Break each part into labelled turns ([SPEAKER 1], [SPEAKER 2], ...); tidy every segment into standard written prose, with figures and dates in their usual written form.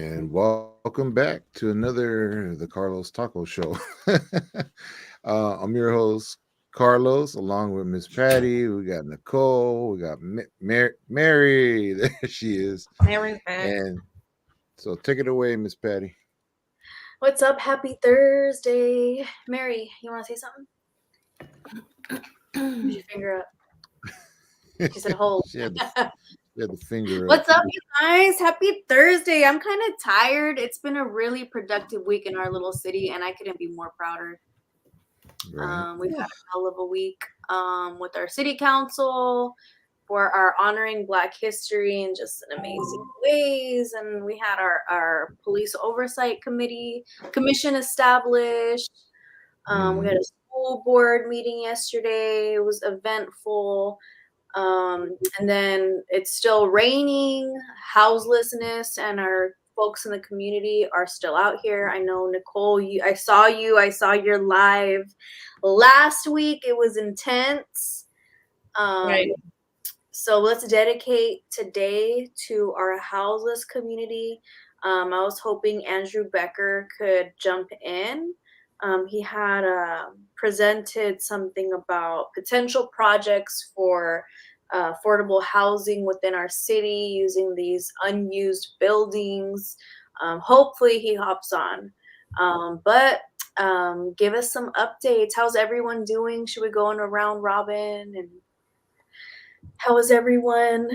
[SPEAKER 1] And welcome back to another the Carlos Taco Show. I'm your host Carlos, along with Miss Patty. We got Nicole. We got Mary. There she is.
[SPEAKER 2] Mary's back.
[SPEAKER 1] And so take it away, Miss Patty.
[SPEAKER 2] What's up? Happy Thursday. Mary, you want to say something? Put your finger up. She said hold.
[SPEAKER 1] she had the finger up.
[SPEAKER 2] What's up, you guys? Happy Thursday. I'm kind of tired. It's been a really productive week in our little city, and I couldn't be more prouder.
[SPEAKER 1] Right.
[SPEAKER 2] We've had a hell of a week with our city council for our honoring Black history in just an amazing ways. And we had our police oversight commission established. We had a school board meeting yesterday. It was eventful. And then it's still raining. Houselessness and our folks in the community are still out here. I know, Nicole, I saw your live last week. It was intense.
[SPEAKER 3] Right.
[SPEAKER 2] So let's dedicate today to our houseless community. I was hoping Andrew Becker could jump in. He had presented something about potential projects for affordable housing within our city using these unused buildings. Hopefully he hops on. But give us some updates. How's everyone doing? Should we go in a round robin? And how is everyone?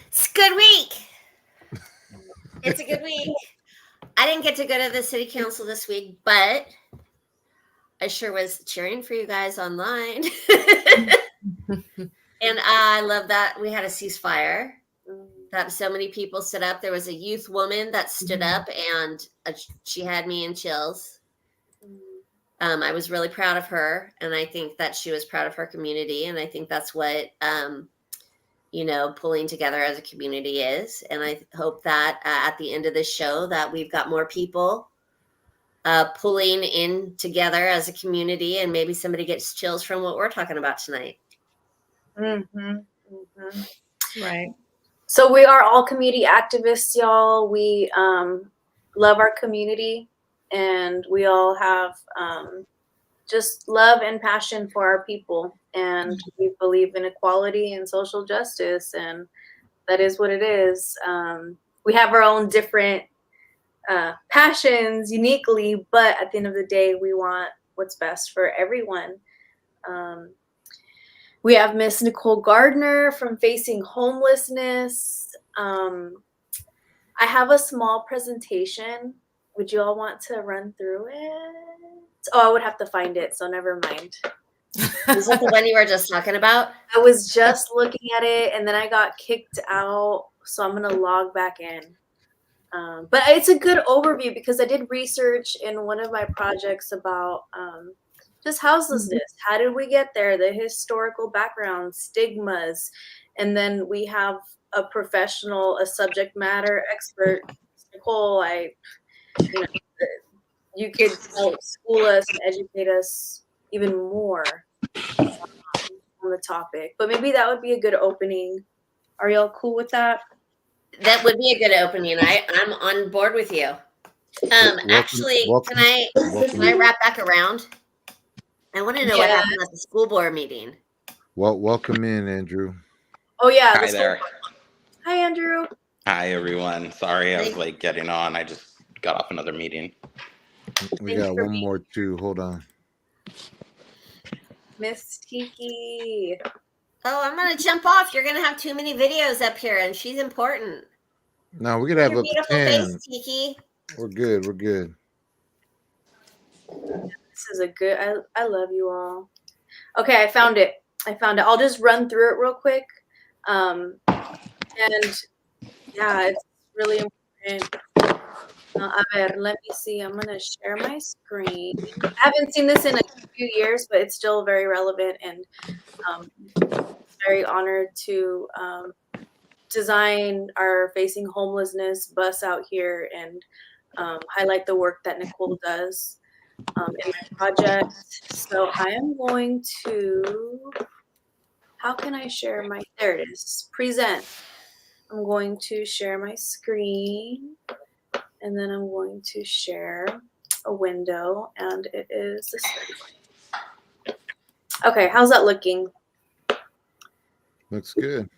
[SPEAKER 3] It's a good week. It's a good week. I didn't get to go to the city council this week, but I sure was cheering for you guys online. And I love that we had a ceasefire. That so many people stood up. There was a youth woman that stood up, and she had me in chills. I was really proud of her, and I think that she was proud of her community, and I think that's what pulling together as a community is. And I hope that at the end of this show that we've got more people pulling in together as a community, and maybe somebody gets chills from what we're talking about tonight.
[SPEAKER 2] Right. So we are all community activists, y'all. We love our community, and we all have just love and passion for our people. And we believe in equality and social justice, and that is what it is. We have our own different passions uniquely, but at the end of the day, we want what's best for everyone. We have Miss Nicole Gardner from Facing Homelessness. I have a small presentation. Would you all want to run through it? Oh, I would have to find it, so never mind.
[SPEAKER 3] Is that the one you were just talking about?
[SPEAKER 2] I was just looking at it, and then I got kicked out, so I'm going to log back in. But it's a good overview because I did research in one of my projects about just houselessness. How did we get there? The historical background, stigmas. And then we have a professional, a subject matter expert, Nicole. You could help school us and educate us even more on the topic. But maybe that would be a good opening. Are y'all cool with that?
[SPEAKER 3] That would be a good opening. I'm on board with you. Can I wrap back around? I want to know what happened at the school board meeting.
[SPEAKER 1] Well, welcome in, Andrew.
[SPEAKER 2] Oh yeah.
[SPEAKER 4] Hi there.
[SPEAKER 2] Hi, Andrew.
[SPEAKER 4] Hi, everyone. Sorry I was late getting on. I just got off another meeting.
[SPEAKER 1] We got one more too. Hold on.
[SPEAKER 2] Miss Tiki.
[SPEAKER 3] Oh, I'm going to jump off. You're going to have too many videos up here, and she's important.
[SPEAKER 1] No, we're going to have
[SPEAKER 3] your
[SPEAKER 1] up
[SPEAKER 3] beautiful
[SPEAKER 1] to 10.
[SPEAKER 3] Face, Tiki.
[SPEAKER 1] We're good. We're good.
[SPEAKER 2] This is a good, I love you all. Okay, I found it. I'll just run through it real quick. And yeah, it's really important. Let me see. I'm going to share my screen. I haven't seen this in a few years, but it's still very relevant, and very honored to design our Facing Homelessness bus out here and highlight the work that Nicole does in my project. So I am going to, how can I share my, there it is, present. I'm going to share my screen, and then I'm going to share a window, and it is this way. Okay, how's that looking?
[SPEAKER 1] Looks good.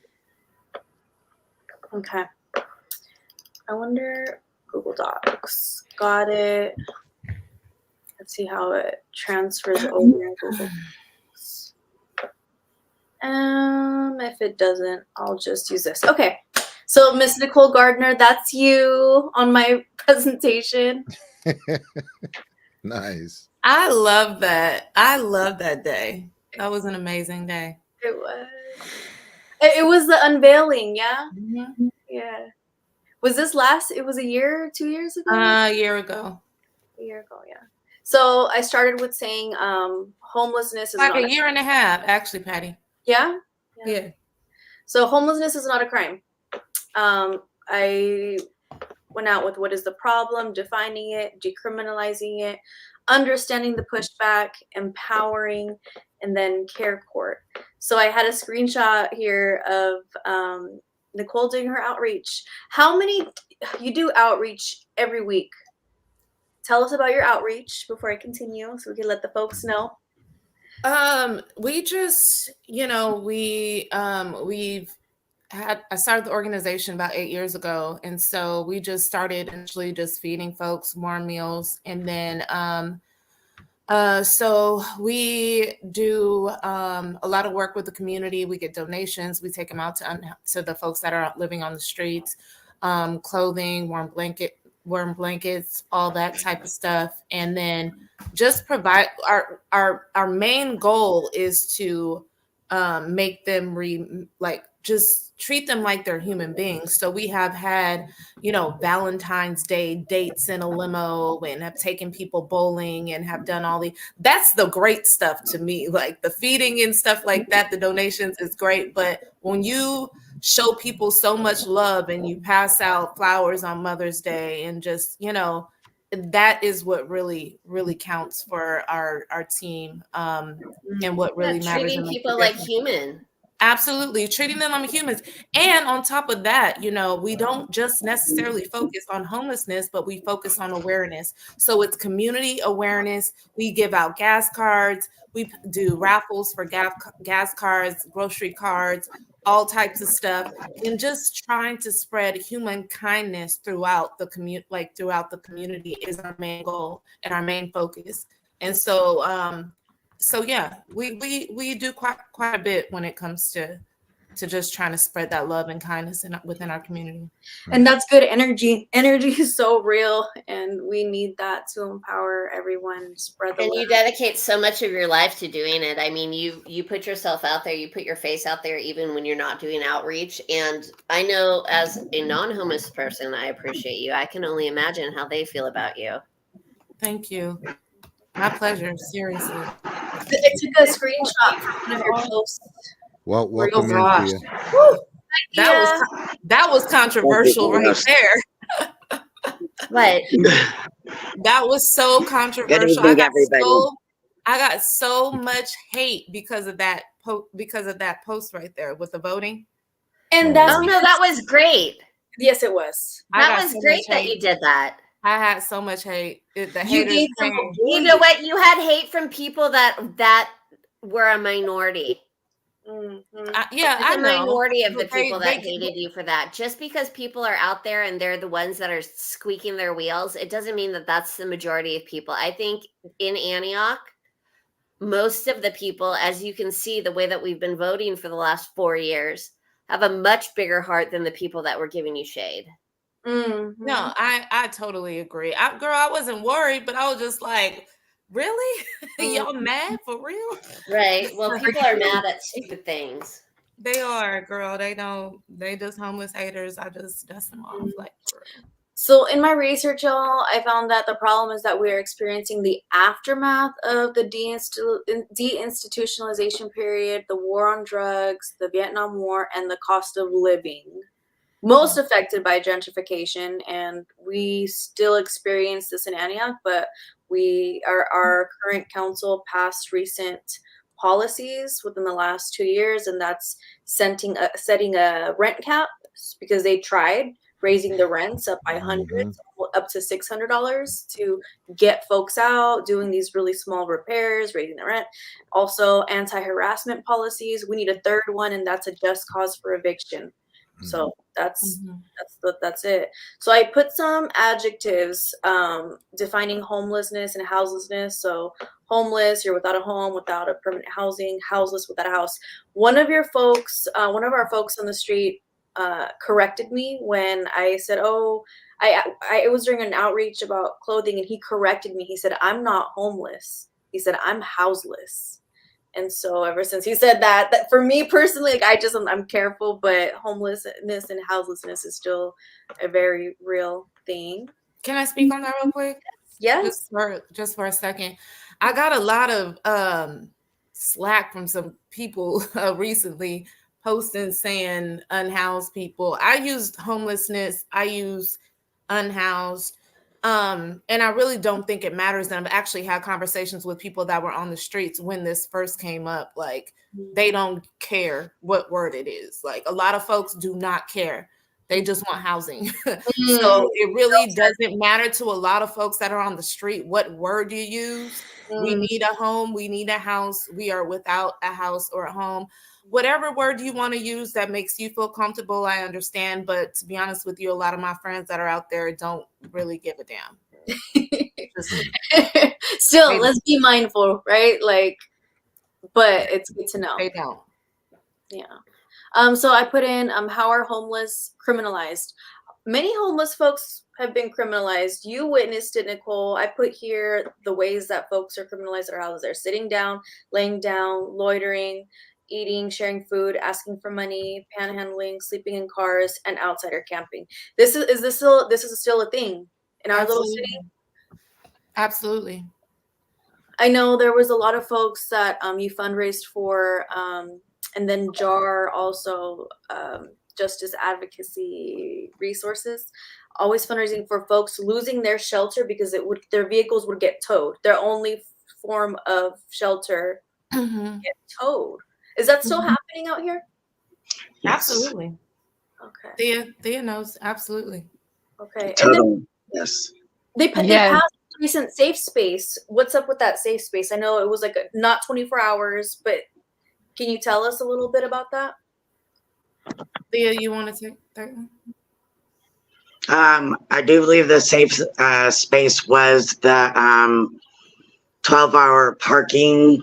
[SPEAKER 2] Okay. I wonder, Google Docs. Got it. Let's see how it transfers over in Google Docs. If it doesn't, I'll just use this. Okay. So Miss Nicole Gardner, that's you on my presentation.
[SPEAKER 1] Nice.
[SPEAKER 5] I love that. I love that day. That was an amazing day.
[SPEAKER 2] It was. It was the unveiling, yeah?
[SPEAKER 5] Mm-hmm.
[SPEAKER 2] Yeah. Was this it was a year, 2 years ago?
[SPEAKER 5] A year ago.
[SPEAKER 2] A year ago, yeah. So I started with saying homelessness is
[SPEAKER 5] Like
[SPEAKER 2] not
[SPEAKER 5] a year and a half, actually, Patty.
[SPEAKER 2] Yeah?
[SPEAKER 5] Yeah.
[SPEAKER 2] So homelessness is not a crime. I went out with what is the problem, defining it, decriminalizing it, understanding the pushback, empowering, and then care court. So I had a screenshot here of Nicole doing her outreach. How many, you do outreach every week? Tell us about your outreach before I continue so we can let the folks know.
[SPEAKER 5] We just, I started the organization about 8 years ago. And so we just started initially just feeding folks warm meals. And then, so we do a lot of work with the community. We get donations. We take them out to the folks that are living on the streets, clothing, warm blankets, all that type of stuff. And then just provide our main goal is to make them just treat them like they're human beings. So we have had, Valentine's Day dates in a limo and have taken people bowling and have done that's the great stuff to me. Like the feeding and stuff like that, the donations is great. But when you show people so much love and you pass out flowers on Mother's Day and just, that is what really, really counts for our team, and what really matters.
[SPEAKER 3] Treating people like human.
[SPEAKER 5] Absolutely, treating them like humans. And on top of that, we don't just necessarily focus on homelessness, but we focus on awareness. So it's community awareness. We give out gas cards. We do raffles for gas cards, grocery cards, all types of stuff, and just trying to spread human kindness throughout the community is our main goal and our main focus. And so yeah, we do quite a bit when it comes to just trying to spread that love and kindness within our community.
[SPEAKER 2] And that's good energy. Energy is so real, and we need that to empower everyone, spread the
[SPEAKER 3] And
[SPEAKER 2] love.
[SPEAKER 3] you dedicate so much of your life to doing it. I mean, you put yourself out there, you put your face out there, even when you're not doing outreach. And I know as a non-homeless person, I appreciate you. I can only imagine how they feel about you.
[SPEAKER 5] Thank you. My pleasure. Seriously.
[SPEAKER 2] I took a screenshot from one of your posts.
[SPEAKER 1] Well, welcome
[SPEAKER 5] gosh.
[SPEAKER 1] into you.
[SPEAKER 5] Woo! That was controversial right there.
[SPEAKER 3] What?
[SPEAKER 5] That was so controversial. I got so much hate because of that post right there with the voting.
[SPEAKER 2] And that's
[SPEAKER 3] no, that was great.
[SPEAKER 2] Yes, it was.
[SPEAKER 3] That was great that you did that.
[SPEAKER 5] I had so much hate.
[SPEAKER 3] You know what? You had hate from people that were a minority.
[SPEAKER 2] Mm-hmm.
[SPEAKER 5] I
[SPEAKER 3] know.
[SPEAKER 5] The
[SPEAKER 3] minority of the people that hated you for that. Just because people are out there and they're the ones that are squeaking their wheels, it doesn't mean that that's the majority of people. I think in Antioch, most of the people, as you can see, the way that we've been voting for the last 4 years, have a much bigger heart than the people that were giving you shade.
[SPEAKER 2] Mm-hmm.
[SPEAKER 5] No, I totally agree. I wasn't worried, but I was just like, really? Y'all mad for real?
[SPEAKER 3] Right. Well, people are mad at stupid things.
[SPEAKER 5] They are, girl. They just homeless haters. I just dust them off, like, for real.
[SPEAKER 2] So in my research, y'all, I found that the problem is that we are experiencing the aftermath of the deinstitutionalization period, the war on drugs, the Vietnam War, and the cost of living. Most affected by gentrification, and we still experience this in Antioch, but our current council passed recent policies within the last 2 years, and that's setting a rent cap. because they tried raising the rents up by hundreds,
[SPEAKER 1] Mhm.
[SPEAKER 2] up to $600 to get folks out, doing these really small repairs, raising the rent. Also, anti-harassment policies. We need a third one, and that's a just cause for eviction. So that's it. So I put some adjectives defining homelessness and houselessness. So homeless, you're without a home, without a permanent housing. Houseless, without a house. One of our folks on the street corrected me when I said, "Oh, it was during an outreach about clothing," and he corrected me. He said, "I'm not homeless." He said, "I'm houseless." And so ever since he said that for me personally, like I'm careful, but homelessness and houselessness is still a very real thing.
[SPEAKER 5] Can I speak on that real quick?
[SPEAKER 2] Yes.
[SPEAKER 5] Just for a second. I got a lot of slack from some people recently posting saying unhoused people. I used homelessness. I use unhoused. And I really don't think it matters. And I've actually had conversations with people that were on the streets when this first came up. Like, they don't care what word it is. Like, a lot of folks do not care. They just want housing. So it really doesn't matter to a lot of folks that are on the street what word you use. We need a home. We need a house. We are without a house or a home. Whatever word you want to use that makes you feel comfortable, I understand. But to be honest with you, a lot of my friends that are out there don't really give a damn.
[SPEAKER 2] Still, let's be mindful, right? Like, but it's good to know.
[SPEAKER 5] They don't.
[SPEAKER 2] Yeah. So I put in how are homeless criminalized? Many homeless folks have been criminalized. You witnessed it, Nicole. I put here the ways that folks are criminalized at our houses. They're sitting down, laying down, loitering, eating, sharing food, asking for money, panhandling, sleeping in cars, and outsider camping. This is still a thing in our little city?
[SPEAKER 5] Absolutely.
[SPEAKER 2] I know there was a lot of folks that you fundraised for, and then JAR also, Justice Advocacy Resources, always fundraising for folks losing their shelter because their vehicles would get towed. Their only form of shelter get towed. Is that still happening out here?
[SPEAKER 5] Absolutely.
[SPEAKER 2] Okay.
[SPEAKER 5] Thea knows. Absolutely.
[SPEAKER 2] Okay.
[SPEAKER 6] Totally.
[SPEAKER 2] And then
[SPEAKER 6] Yes.
[SPEAKER 2] they passed recent safe space. What's up with that safe space? I know it was like not 24 hours, but can you tell us a little bit about that?
[SPEAKER 5] Thea, you want to take that one?
[SPEAKER 6] I do believe the safe space was the 12-hour parking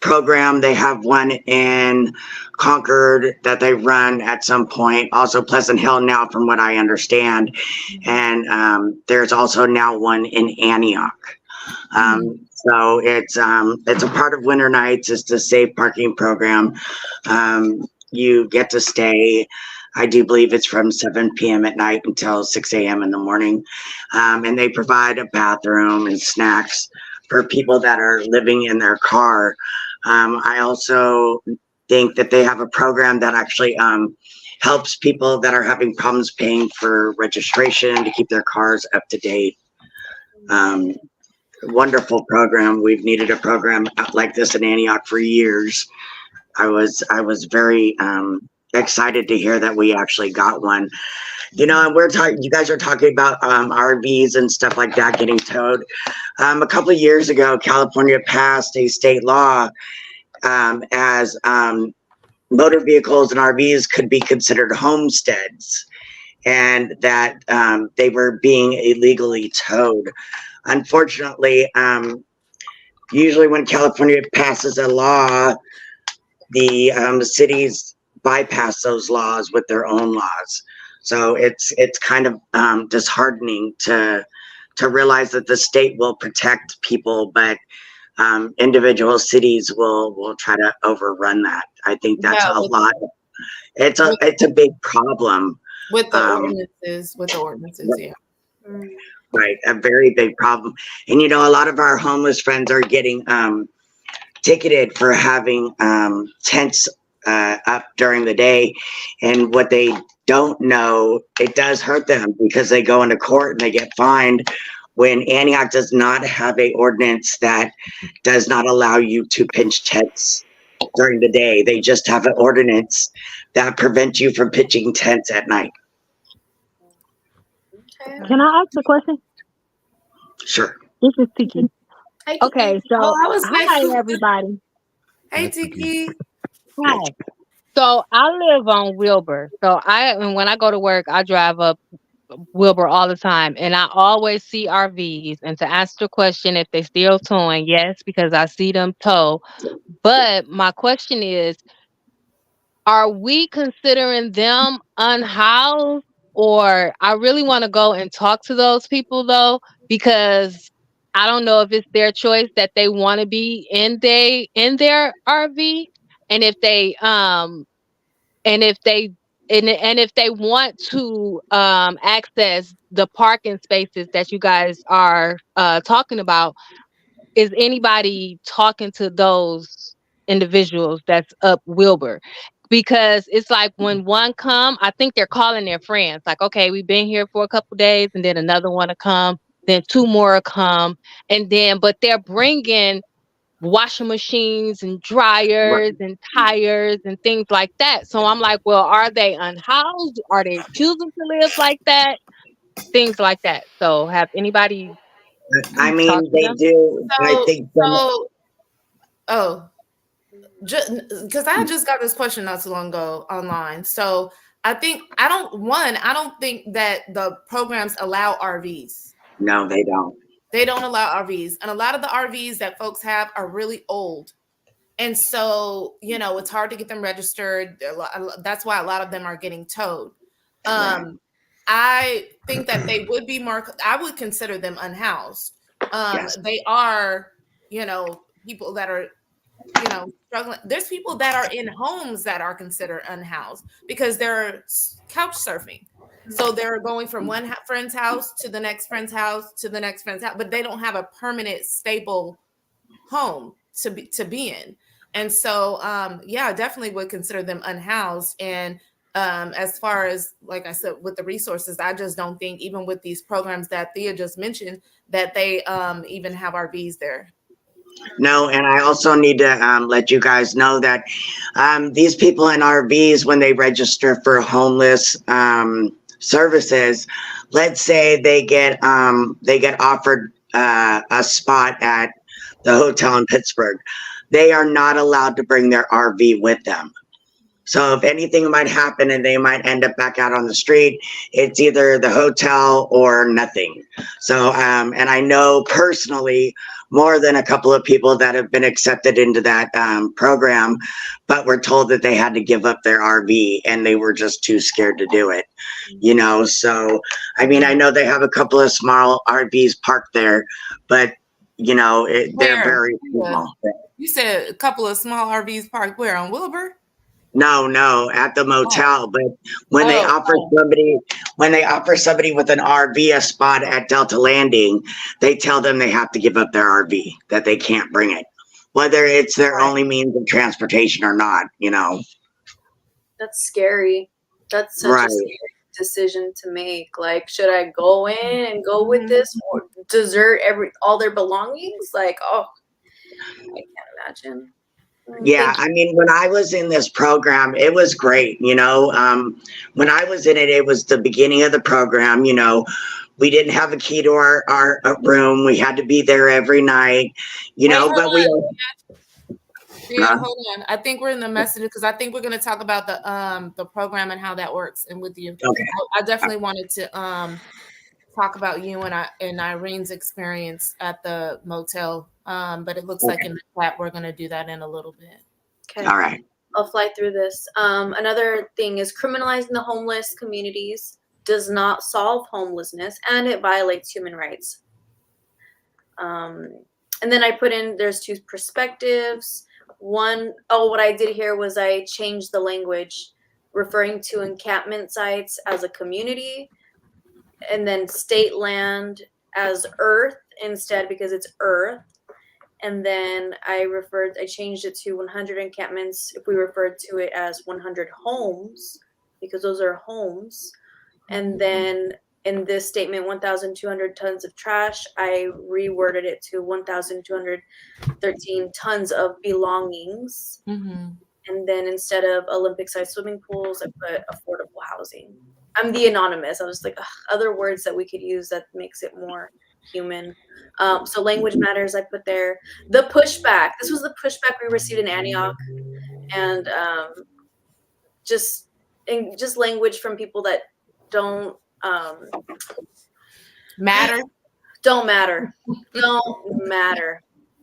[SPEAKER 6] program. They have one in Concord that they run at some point. Also Pleasant Hill now, from what I understand. And there's also now one in Antioch. So it's a part of Winter Nights. It's the safe parking program. You get to stay. I do believe it's from 7 p.m. at night until 6 a.m. in the morning. And they provide a bathroom and snacks for people that are living in their car. I also think that they have a program that actually helps people that are having problems paying for registration to keep their cars up to date. Wonderful program. We've needed a program like this in Antioch for years. I was very excited to hear that we actually got one. You know, and you guys are talking about RVs and stuff like that getting towed. A couple of years ago, California passed a state law as motor vehicles and RVs could be considered homesteads, and that they were being illegally towed. Unfortunately, usually when California passes a law, the cities bypass those laws with their own laws. So it's kind of disheartening to realize that the state will protect people, but individual cities will try to overrun that. I think that's a lot. It's a big problem
[SPEAKER 5] with the ordinances. Yeah.
[SPEAKER 6] Right, a very big problem. And you know, a lot of our homeless friends are getting ticketed for having tents up during the day, and what they don't know, it does hurt them because they go into court and they get fined when Antioch does not have a ordinance that does not allow you to pitch tents during the day. They just have an ordinance that prevents you from pitching tents at night.
[SPEAKER 2] Okay.
[SPEAKER 7] Can I ask a question?
[SPEAKER 6] Sure.
[SPEAKER 7] This is Tiki.
[SPEAKER 2] Hi,
[SPEAKER 7] Okay,
[SPEAKER 2] Kiki.
[SPEAKER 7] so
[SPEAKER 5] Oh, that was nice.
[SPEAKER 7] hi everybody.
[SPEAKER 5] Hey,
[SPEAKER 1] Hi, Tiki.
[SPEAKER 5] Tiki.
[SPEAKER 7] Hi. So I live on Wilbur. And when I go to work, I drive up Wilbur all the time, and I always see RVs. And to answer the question, if they still towing, yes, because I see them tow. But my question is, are we considering them unhoused? Or I really want to go and talk to those people though, because I don't know if it's their choice that they want to be in their RV, and if they and if they and if they want to access the parking spaces that you guys are talking about, is anybody talking to those individuals that's up Wilbur? Because it's like when one come, I think they're calling their friends. Like, okay, we've been here for a couple days, and then another one to come, then two more come, and then but they're bringing washing machines and dryers and tires and things like that. So I'm like, well, are they unhoused? Are they choosing to live like that? Things like that. So have anybody
[SPEAKER 6] I
[SPEAKER 7] talked
[SPEAKER 6] mean,
[SPEAKER 7] to
[SPEAKER 6] they
[SPEAKER 7] them?
[SPEAKER 6] do. I
[SPEAKER 5] So,
[SPEAKER 6] think
[SPEAKER 5] because I just got this question not too long ago online. So I don't think that the programs allow RVs.
[SPEAKER 6] no, they don't.
[SPEAKER 5] They don't allow RVs. And a lot of the RVs that folks have are really old. And so, it's hard to get them registered. That's why a lot of them are getting towed.
[SPEAKER 6] Right.
[SPEAKER 5] I think that they would be I would consider them unhoused.
[SPEAKER 6] Yes.
[SPEAKER 5] They are, people that are, struggling. There's people that are in homes that are considered unhoused because they're couch surfing. So they're going from one friend's house to the next friend's house to the next friend's house, but they don't have a permanent, stable home to be in. And so, I definitely would consider them unhoused. And as far as, like I said, with the resources, I just don't think, even with these programs that Thea just mentioned, that they even have RVs there.
[SPEAKER 6] No, and I also need to let you guys know that these people in RVs, when they register for homeless services, let's say they get offered a spot at the hotel in Pittsburgh, they are not allowed to bring their RV with them. So if anything might happen and they might end up back out on the street, it's either the hotel or nothing. So, and I know personally more than a couple of people that have been accepted into that program, but were told that they had to give up their RV and they were just too scared to do it, So, I mean, I know they have a couple of small RVs parked there, but, they're very small.
[SPEAKER 5] You said a couple of small RVs parked where, on Wilbur?
[SPEAKER 6] No, at the motel. But when they offer somebody with an RV a spot at Delta Landing, they tell them they have to give up their RV, that they can't bring it, whether it's their only means of transportation or not.
[SPEAKER 2] That's scary. That's such a scary decision to make. Like, should I go in and go with this, or desert all their belongings? Like, oh, I can't imagine.
[SPEAKER 6] Yeah, I mean, when I was in this program, it was great. When I was in it, it was the beginning of the program. We didn't have a key to our room. We had to be there every night, but we.
[SPEAKER 5] Yeah, hold on. I think we're in the message because I think we're going to talk about the program and how that works, and with you.
[SPEAKER 6] Okay.
[SPEAKER 5] I definitely wanted to talk about you and Irene's experience at the motel. But it looks like in the chat we're going to do that in a little bit.
[SPEAKER 2] Okay.
[SPEAKER 6] All right.
[SPEAKER 2] I'll fly through this. Another thing is criminalizing the homeless communities does not solve homelessness, and it violates human rights. And then I put in, there's two perspectives. What I did here was I changed the language, referring to encampment sites as a community, and then state land as earth instead, because it's earth. And then I changed it to 100 encampments if we referred to it as 100 homes, because those are homes. And then in this statement 1,200 tons of trash. I reworded it to 1,213 tons of belongings.
[SPEAKER 5] Mm-hmm.
[SPEAKER 2] And then instead of Olympic-sized swimming pools, I put affordable housing. I'm the anonymous. I was like, other words that we could use that makes it more human. So language matters. I put there the pushback. This was the pushback we received in Antioch, and just language from people that don't
[SPEAKER 5] Matter.
[SPEAKER 2] Don't matter.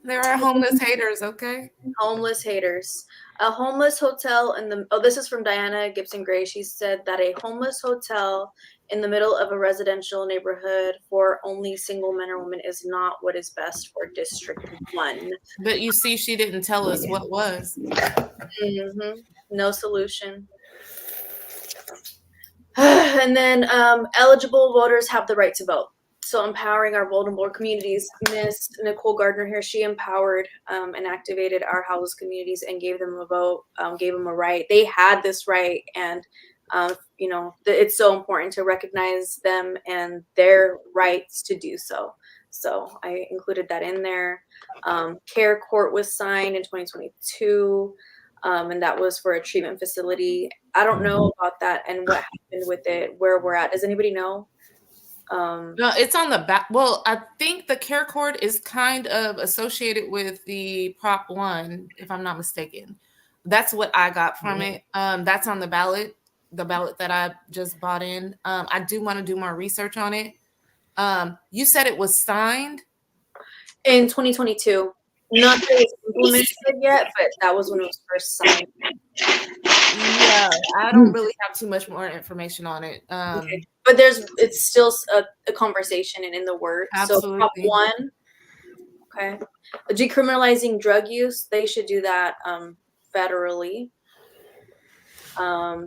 [SPEAKER 5] There are homeless haters, okay?
[SPEAKER 2] Homeless haters. A homeless hotel in the this is from Diana Gibson Gray. She said that a homeless hotel in the middle of a residential neighborhood for only single men or women is not what is best for District 1.
[SPEAKER 5] But you see, she didn't tell us what was.
[SPEAKER 2] Mm-hmm. No solution. And then eligible voters have the right to vote. So empowering our vulnerable communities. Miss Nicole Gardner here, she empowered and activated our homeless communities and gave them a vote, gave them a right. They had this right, and you know, it's so important to recognize them and their rights to do so. So I included that in there. Care Court was signed in 2022, and that was for a treatment facility. I don't know about that and what happened with it, where we're at. Does anybody know?
[SPEAKER 5] No, it's on the back. Well, I think the Care Court is kind of associated with the Prop 1, if I'm not mistaken. That's what I got from it. That's on the ballot that I just bought in. I do want to do more research on it. You said it was signed
[SPEAKER 2] in 2022. Not that it's implemented yet, but that was when it was first signed.
[SPEAKER 5] Yeah, I don't really have too much more information on it.
[SPEAKER 2] Okay. But it's still a conversation and in the works.
[SPEAKER 5] Absolutely.
[SPEAKER 2] So Prop 1, okay. Decriminalizing drug use, they should do that federally,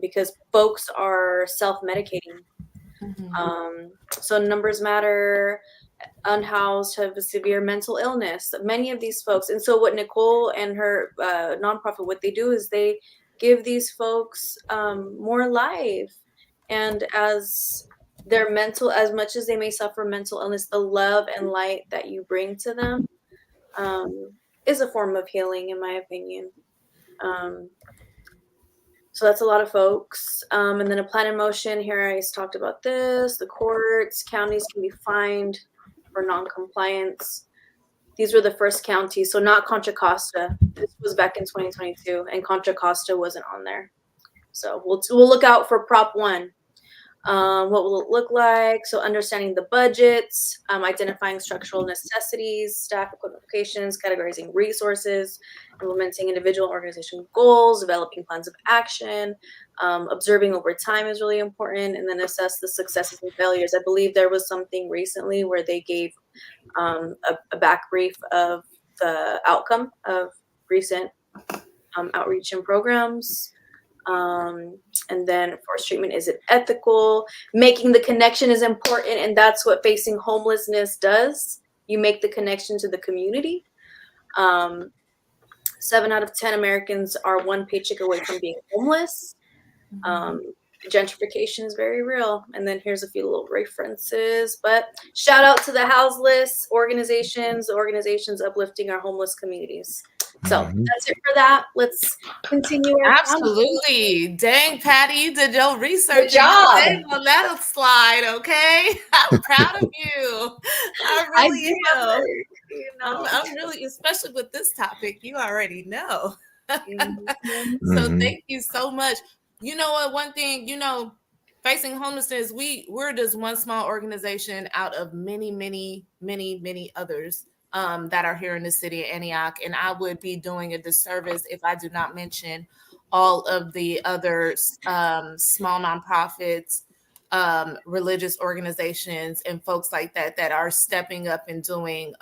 [SPEAKER 2] because folks are self-medicating.
[SPEAKER 5] Mm-hmm.
[SPEAKER 2] So numbers matter. Unhoused have a severe mental illness. Many of these folks, and so what Nicole and her nonprofit, what they do is they give these folks more life. And as their mental, as much as they may suffer mental illness, the love and light that you bring to them is a form of healing, in my opinion. So that's a lot of folks. And then a plan in motion. Here I talked about this. The courts, counties can be fined for non-compliance. These were the first counties, so not Contra Costa. This was back in 2022, and Contra Costa wasn't on there. So we'll look out for Prop 1. What will it look like? So understanding the budgets, identifying structural necessities, staff equivocations, categorizing resources, implementing individual organizational goals, developing plans of action, observing over time is really important, and then assess the successes and failures. I believe there was something recently where they gave a back brief of the outcome of recent outreach and programs. And then forced treatment, is it ethical? Making the connection is important, and that's what Facing Homelessness does. You make the connection to the community. 7 out of 10 Americans are one paycheck away from being homeless. Gentrification is very real. And then here's a few little references, but shout out to the houseless organizations, uplifting our homeless communities. So that's it for that. Let's continue.
[SPEAKER 5] Absolutely. Dang, Patty, you did your research.
[SPEAKER 2] Good job.
[SPEAKER 5] On that slide, okay? I'm proud of you. I really am. You know, I'm really, especially with this topic, you already know. So thank you so much. You know what? One thing, you know, Facing Homelessness, we're just one small organization out of many, many, many, many others that are here in the city of Antioch. And I would be doing a disservice if I do not mention all of the other small nonprofits, religious organizations, and folks like that that are stepping up and doing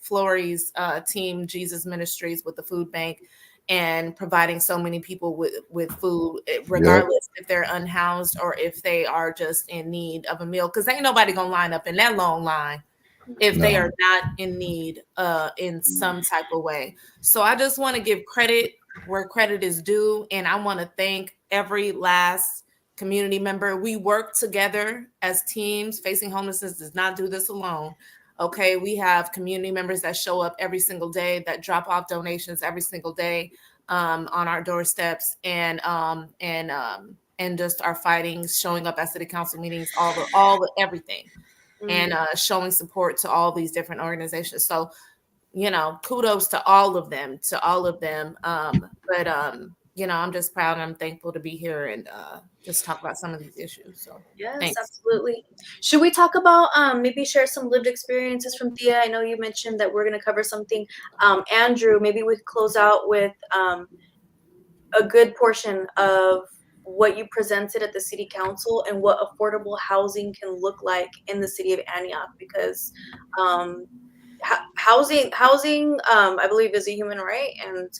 [SPEAKER 5] Flory's team, Jesus Ministries, with the food bank, and providing so many people with food, regardless if they're unhoused or if they are just in need of a meal. Because ain't nobody gonna line up in that long line if they are not in need in some type of way. So I just want to give credit where credit is due, and I want to thank every last community member. We work together as teams. Facing Homelessness does not do this alone. Okay, we have community members that show up every single day, that drop off donations every single day on our doorsteps, and just are fighting, showing up at city council meetings, all the everything, and showing support to all these different organizations. So, kudos to all of them, but I'm just proud and I'm thankful to be here and just talk about some of these issues. So
[SPEAKER 2] yes,
[SPEAKER 5] thanks.
[SPEAKER 2] absolutely. Should we talk about maybe share some lived experiences from Thea? I know you mentioned that we're going to cover something. Andrew, maybe we could close out with a good portion of what you presented at the city council and what affordable housing can look like in the city of Antioch, because housing I believe is a human right, and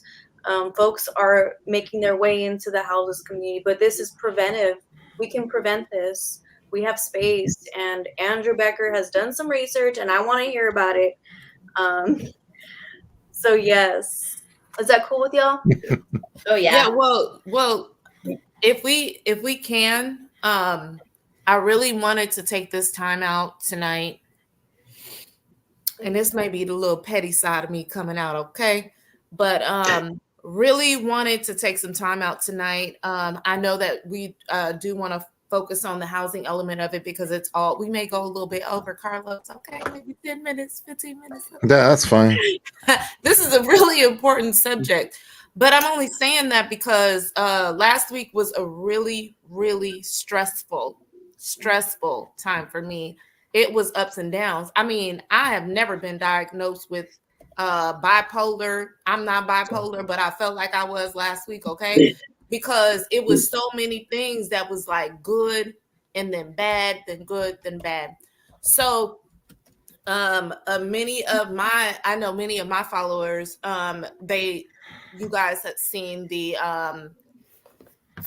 [SPEAKER 2] folks are making their way into the houseless community, but this is preventive. We can prevent this. We have space, and Andrew Becker has done some research and I want to hear about it. So yes, is that cool with y'all?
[SPEAKER 3] Oh yeah.
[SPEAKER 5] Well, if we can, I really wanted to take this time out tonight, and this may be the little petty side of me coming out, okay? But really wanted to take some time out tonight. I know that we do want to focus on the housing element of it, because we may go a little bit over, Carlos, okay? Maybe 10 minutes, 15 minutes.
[SPEAKER 1] Yeah, that's fine.
[SPEAKER 5] This is a really important subject, but I'm only saying that because last week was a really, really stressful time for me. It was ups and downs. I mean, I have never been diagnosed with bipolar. I'm not bipolar, but I felt like I was last week, okay? Because it was so many things that was like good and then bad, then good, then bad. So many of my followers, you guys had seen the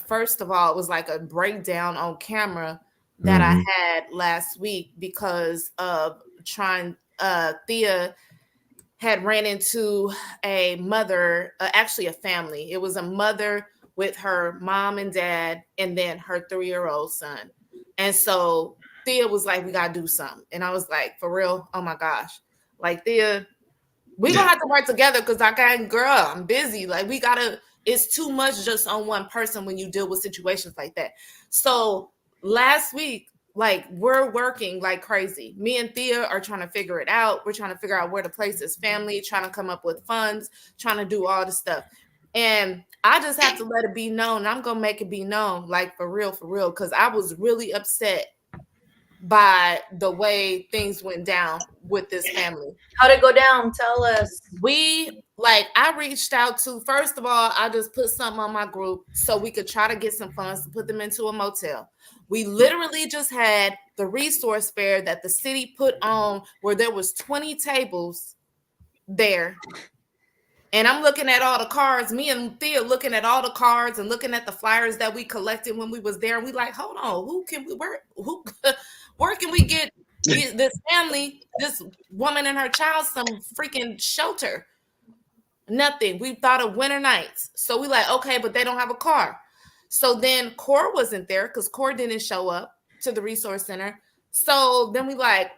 [SPEAKER 5] first of all, it was like a breakdown on camera that I had last week because of Thea had ran into a mother, actually a family. It was a mother with her mom and dad and then her 3-year-old son. And so Thea was like, we gotta do something. And I was like, for real? Oh my gosh. Like, Thea, we gonna have to work together, because I'm busy. Like, it's too much just on one person when you deal with situations like that. So last week, like, we're working like crazy. Me and Thea are trying to figure it out. We're trying to figure out where to place this family, trying to come up with funds, trying to do all the stuff. And I just have to let it be known. I'm going to make it be known, like, for real, because I was really upset by the way things went down with this family.
[SPEAKER 2] How'd it go down? Tell us.
[SPEAKER 5] I reached out to, first of all, I just put something on my group so we could try to get some funds to put them into a motel. We literally just had the resource fair that the city put on, where there was 20 tables there. And I'm looking at all the cards, me and Thea looking at all the cards and looking at the flyers that we collected when we was there. And we like, hold on, where can we get this family, this woman and her child, some freaking shelter? Nothing. We thought of winter nights. So we like, okay, but they don't have a car. So then Core wasn't there because Core didn't show up to the resource center. So then we like,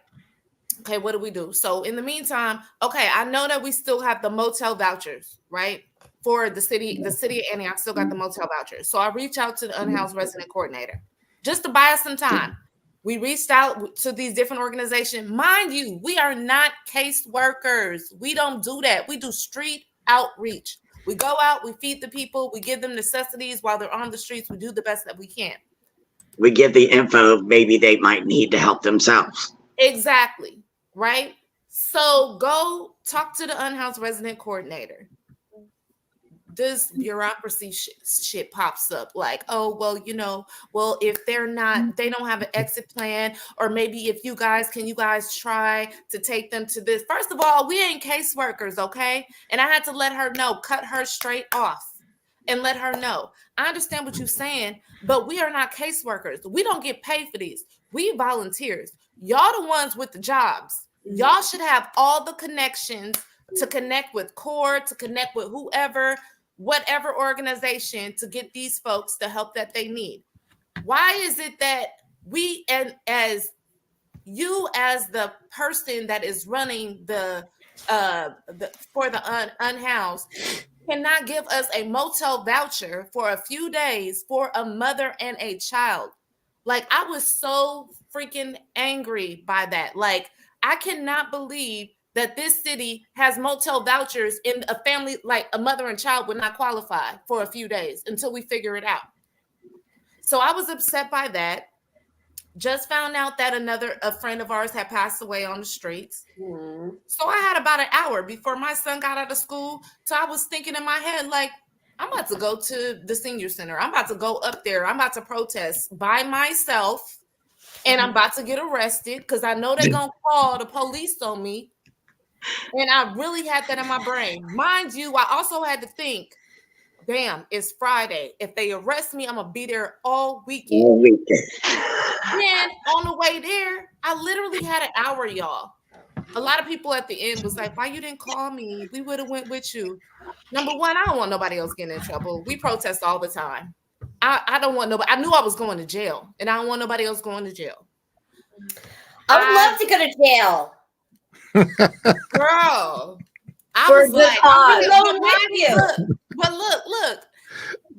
[SPEAKER 5] okay, what do we do? So in the meantime, okay, I know that we still have the motel vouchers, right? For the city of Antioch still got the motel vouchers. So I reached out to the unhoused resident coordinator just to buy us some time. We reached out to these different organizations. Mind you, we are not case workers. We don't do that. We do street outreach. We go out, we feed the people, we give them necessities while they're on the streets. We do the best that we can.
[SPEAKER 6] We give the info maybe they might need to help themselves.
[SPEAKER 5] Exactly, right? So go talk to the unhoused resident coordinator. This bureaucracy shit pops up like, oh, well, if they don't have an exit plan, or maybe if you guys try to take them to this. First of all, we ain't caseworkers, okay? And I had to let her know, cut her straight off and let her know. I understand what you're saying, but we are not caseworkers. We don't get paid for these. We volunteers. Y'all the ones with the jobs. Y'all should have all the connections to connect with CORE, to connect with whoever, whatever organization, to get these folks the help that they need. Why is it that we, and as you as the person that is running the for the unhoused, cannot give us a motel voucher for a few days for a mother and a child? Like, I was so freaking angry by that. Like, I cannot believe that this city has motel vouchers in a family, like a mother and child would not qualify for a few days until we figure it out. So I was upset by that. Just found out that a friend of ours had passed away on the streets.
[SPEAKER 3] Mm-hmm.
[SPEAKER 5] So I had about an hour before my son got out of school. So I was thinking in my head, like, I'm about to go to the senior center. I'm about to go up there. I'm about to protest by myself. And I'm about to get arrested because I know they're going to call the police on me. And I really had that in my brain. Mind you, I also had to think, damn, it's Friday. If they arrest me, I'm going to be there all weekend.
[SPEAKER 6] All weekend.
[SPEAKER 5] Then on the way there, I literally had an hour, y'all. A lot of people at the end was like, why you didn't call me? We would have went with you. Number one, I don't want nobody else getting in trouble. We protest all the time. I don't want nobody. I knew I was going to jail, and I don't want nobody else going to jail.
[SPEAKER 3] I would love to go to jail.
[SPEAKER 5] Girl, I
[SPEAKER 2] For
[SPEAKER 5] was
[SPEAKER 2] the
[SPEAKER 5] like,
[SPEAKER 2] cause.
[SPEAKER 5] but look.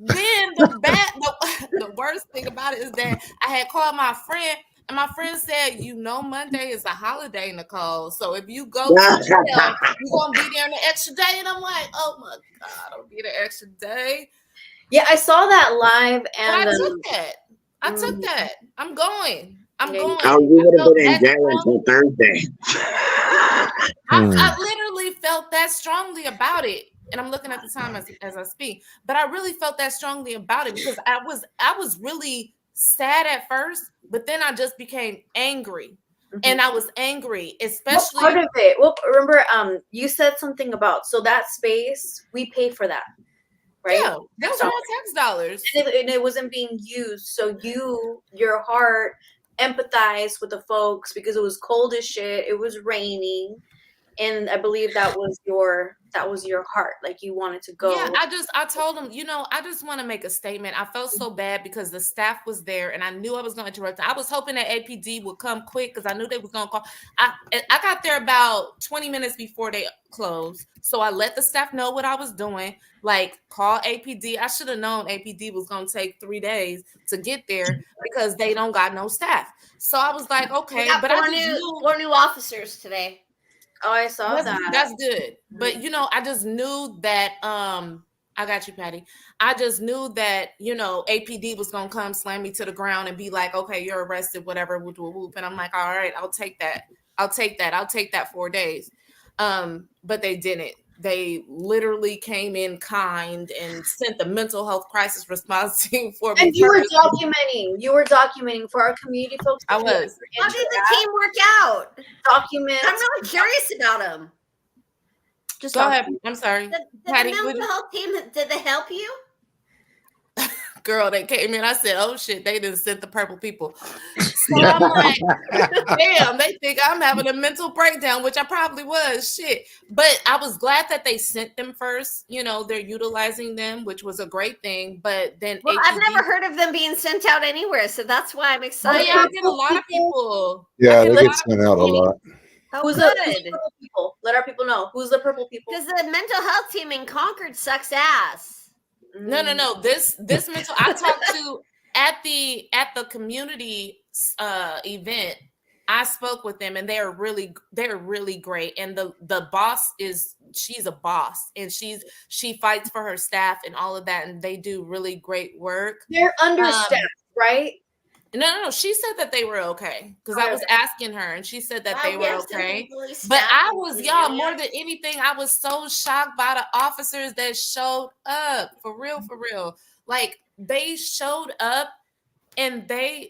[SPEAKER 5] Then the worst thing about it is that I had called my friend, and my friend said, Monday is a holiday, Nicole. So if you go to jail, you're gonna be there an extra day. And I'm like, oh my God, I'll be there extra day.
[SPEAKER 2] Yeah, I saw that live, and
[SPEAKER 5] I took that. I'm going.
[SPEAKER 6] Oh, you would have been in jail until Thursday.
[SPEAKER 5] I literally felt that strongly about it. And I'm looking at the time as I speak, but I really felt that strongly about it because I was really sad at first, but then I just became angry. And I was angry, especially
[SPEAKER 2] what part of it. Well, remember, you said something about, so that space, we pay for that, right?
[SPEAKER 5] Yeah, those are all tax dollars.
[SPEAKER 2] And it wasn't being used. So your heart empathized with the folks because it was cold as shit. It was raining. And I believe that was your heart. Like, you wanted to go.
[SPEAKER 5] Yeah, I told him, I just want to make a statement. I felt so bad because the staff was there and I knew I was going to interrupt. I was hoping that APD would come quick because I knew they was going to call. I got there about 20 minutes before they closed. So I let the staff know what I was doing. Like, call APD. I should have known APD was going to take 3 days to get there because they don't got no staff. So I was like, okay. But I just knew
[SPEAKER 3] 4 new officers today.
[SPEAKER 2] Oh, I saw that.
[SPEAKER 5] That's good. But I just knew that I got you, Patty. I just knew that, APD was gonna come slam me to the ground and be like, okay, you're arrested, whatever, whoop, whoop, whoop. And I'm like, all right, I'll take that. I'll take that 4 days. But they didn't. They literally came in kind and sent the mental health crisis response team for me.
[SPEAKER 2] And you were documenting for our community folks.
[SPEAKER 5] I was.
[SPEAKER 3] How did the team work out?
[SPEAKER 2] Document.
[SPEAKER 3] I'm really curious about them.
[SPEAKER 2] Just
[SPEAKER 5] go ahead. I'm sorry.
[SPEAKER 3] Did
[SPEAKER 5] Patty,
[SPEAKER 3] the mental health team, did they help you?
[SPEAKER 5] Girl, they came in. I said, oh shit, they done sent the purple people. So I'm like, damn, they think I'm having a mental breakdown, which I probably was. Shit. But I was glad that they sent them first. They're utilizing them, which was a great thing. But then
[SPEAKER 3] I've never heard of them being sent out anywhere, so that's why I'm excited.
[SPEAKER 5] Oh, yeah, I get a lot of people.
[SPEAKER 1] Yeah, they get sent out a lot.
[SPEAKER 2] Who's the purple people? Let our people know. Who's the purple people?
[SPEAKER 3] Because the mental health team in Concord sucks ass.
[SPEAKER 5] No. This mental. I talked to at the community event. I spoke with them, and they're really great. And the boss she's a boss, and she fights for her staff and all of that, and they do really great work.
[SPEAKER 2] They're understaffed, right?
[SPEAKER 5] No. She said that they were okay because I was asking her, and she said that they were okay.
[SPEAKER 3] Really,
[SPEAKER 5] but I was, y'all, more than anything, I was so shocked by the officers that showed up. For real. Like, they showed up, and I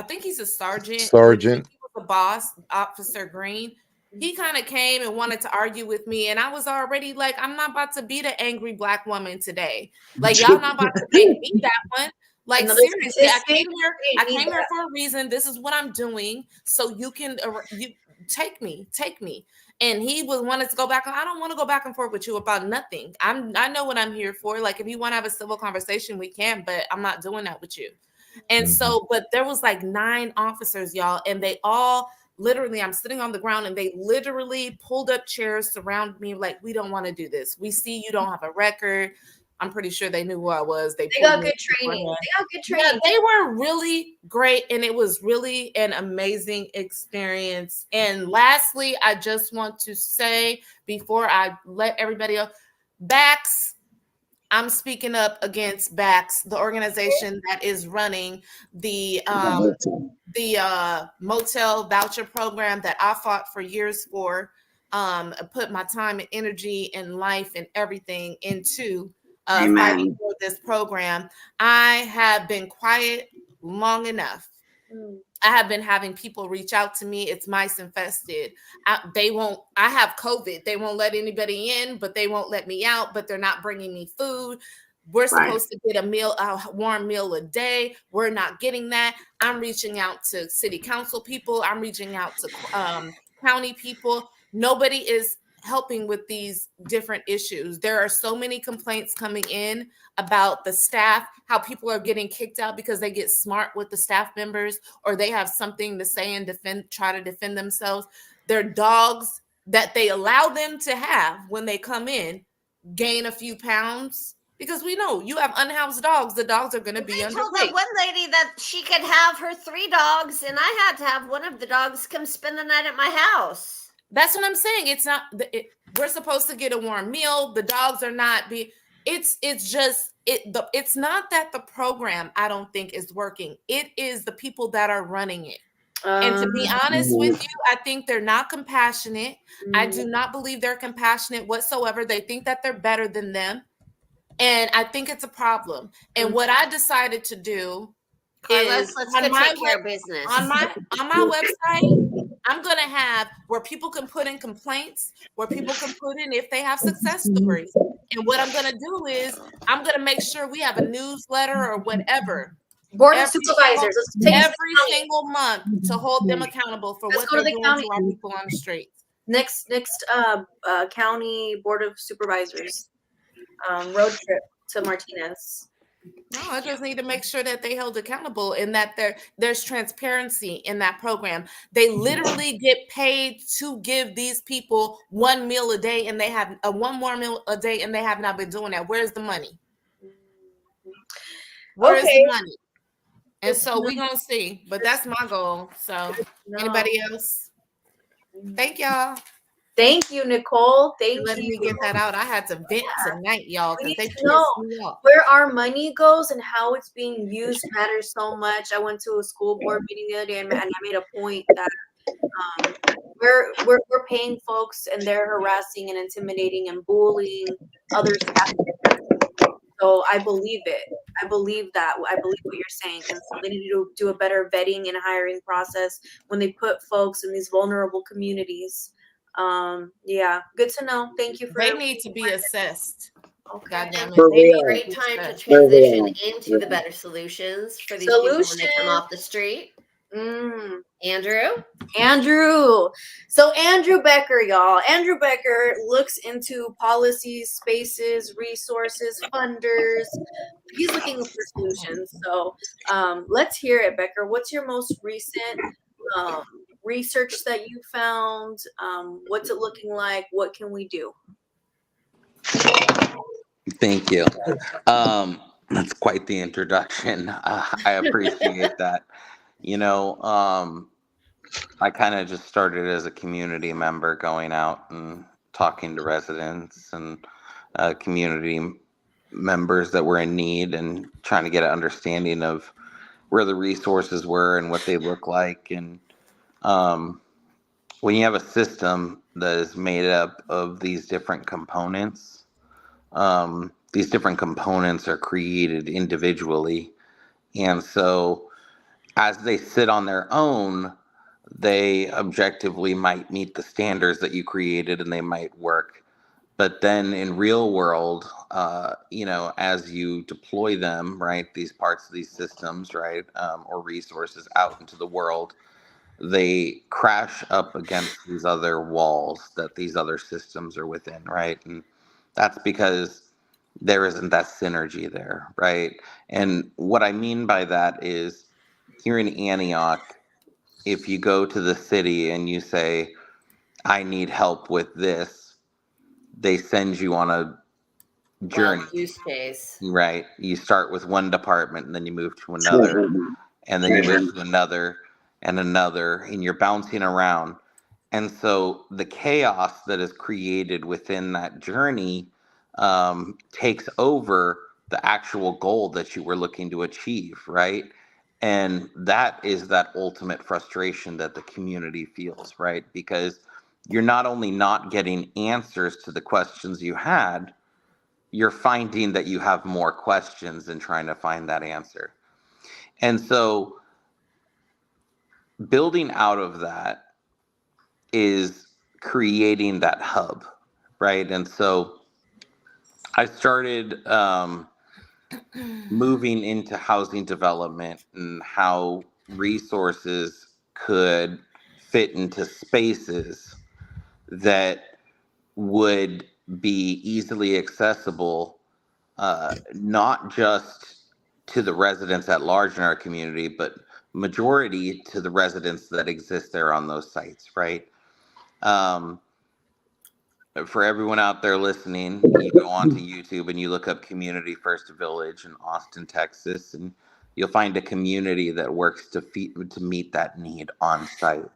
[SPEAKER 5] think he's a sergeant. He was the boss, Officer Green. He kind of came and wanted to argue with me, and I was already like, I'm not about to be the angry Black woman today. Like, y'all not about to make me that one. Like, seriously, I came here for a reason. This is what I'm doing. So you can take me. And he was wanted to go back. I don't want to go back and forth with you about nothing. I know what I'm here for. Like, if you want to have a civil conversation, we can, but I'm not doing that with you. And so, but there was like 9 officers, y'all, and they all literally, I'm sitting on the ground and they literally pulled up chairs, surrounded me like, we don't want to do this. We see you don't have a record. I'm pretty sure they knew who I was. They
[SPEAKER 2] got good training.
[SPEAKER 5] Yeah, they were really great. And it was really an amazing experience. And lastly, I just want to say, before I let everybody else, BACS, I'm speaking up against BACS, the organization that is running the motel voucher program that I fought for years for, put my time and energy and life and everything into fighting for this program. I have been quiet long enough. I have been having people reach out to me. It's mice infested. I have COVID. They won't let anybody in, but they won't let me out, but they're not bringing me food. We're supposed to get a warm meal a day. We're not getting that. I'm reaching out to city council people. I'm reaching out to county people. Nobody is helping with these different issues. There are so many complaints coming in about the staff, how people are getting kicked out because they get smart with the staff members, or they have something to say and try to defend themselves. Their dogs that they allow them to have when they come in gain a few pounds, because we know you have unhoused dogs. The dogs are going to be underweight. I told
[SPEAKER 3] that one lady that she could have her 3 dogs, and I had to have one of the dogs come spend the night at my house.
[SPEAKER 5] That's what I'm saying. It's not. We're supposed to get a warm meal. The dogs are not. It's not that the program, I don't think, is working. It is the people that are running it. And to be honest with you, I think they're not compassionate. I do not believe they're compassionate whatsoever. They think that they're better than them. And I think it's a problem. And what I decided to do is
[SPEAKER 3] let's go take care of business.
[SPEAKER 5] On my website, I'm going to have where people can put in complaints, where people can put in if they have success stories. And what I'm going to do is I'm going to make sure we have a newsletter or whatever.
[SPEAKER 2] Board of Supervisors.
[SPEAKER 5] Every single month to hold them accountable for what they're doing to our people on the streets.
[SPEAKER 2] Next county Board of Supervisors road trip to Martinez.
[SPEAKER 5] No, I just need to make sure that they held accountable and that there's transparency in that program. They literally get paid to give these people 1 meal a day, and they have one more meal a day, and they have not been doing that. Where's the money? Where's the money? And so we're going to see, but that's my goal. So anybody else? Thank y'all.
[SPEAKER 2] Thank you, Nicole. Thank you.
[SPEAKER 5] Letting me get that out. I had to vent tonight, y'all, because they
[SPEAKER 2] know where our money goes and how it's being used matters so much. I went to a school board meeting the other day, and I made a point that we're paying folks, and they're harassing and intimidating and bullying other staff. So I believe it. I believe that. I believe what you're saying. And so they need to do a better vetting and hiring process when they put folks in these vulnerable communities. Yeah, good to know. Thank you for.
[SPEAKER 5] They need to be assessed.
[SPEAKER 3] Okay. Maybe a great time to transition into the better solutions for these people when they come off the street. Andrew.
[SPEAKER 2] So Andrew Becker, y'all. Andrew Becker looks into policies, spaces, resources, funders. He's looking for solutions. So let's hear it, Becker. What's your most recent research that you found? What's it looking like? What can we do?
[SPEAKER 4] Thank you. That's quite the introduction. I appreciate that. You know, I kind of just started as a community member, going out and talking to residents and community members that were in need, and trying to get an understanding of where the resources were and what they look like. And when you have a system that is made up of these different components are created individually. And so as they sit on their own, they objectively might meet the standards that you created and they might work. But then in real world, as you deploy them, right, these parts of these systems, right, or resources out into the world, they crash up against these other walls that these other systems are within, right? And that's because there isn't that synergy there, right? And what I mean by that is here in Antioch, if you go to the city and you say, I need help with this, they send you on a
[SPEAKER 3] Wild
[SPEAKER 4] journey,
[SPEAKER 3] goose chase.
[SPEAKER 4] right? You start with one department and then you move to another,
[SPEAKER 6] Treasure,
[SPEAKER 4] and then you
[SPEAKER 6] treasure.
[SPEAKER 4] move to another and another, and you're bouncing around. And so the chaos that is created within that journey takes over the actual goal that you were looking to achieve, right? And that is that ultimate frustration that the community feels, right? Because you're not only not getting answers to the questions you had, you're finding that you have more questions and trying to find that answer. And so building out of that is creating that hub, right? And so I started moving into housing development and how resources could fit into spaces that would be easily accessible, not just to the residents at large in our community, but majority to the residents that exist there on those sites, right? Um, for everyone out there listening, you go onto YouTube and you look up Community First Village in Austin, Texas, and you'll find a community that works to meet that need on site,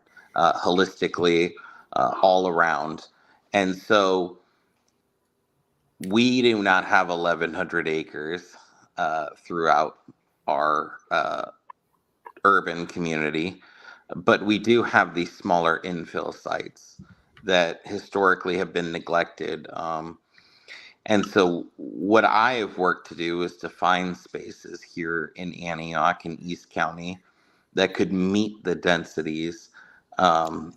[SPEAKER 4] holistically, all around. And so we do not have 1,100 acres throughout our urban community, but we do have these smaller infill sites that historically have been neglected. And so, what I have worked to do is to find spaces here in Antioch and East County that could meet the densities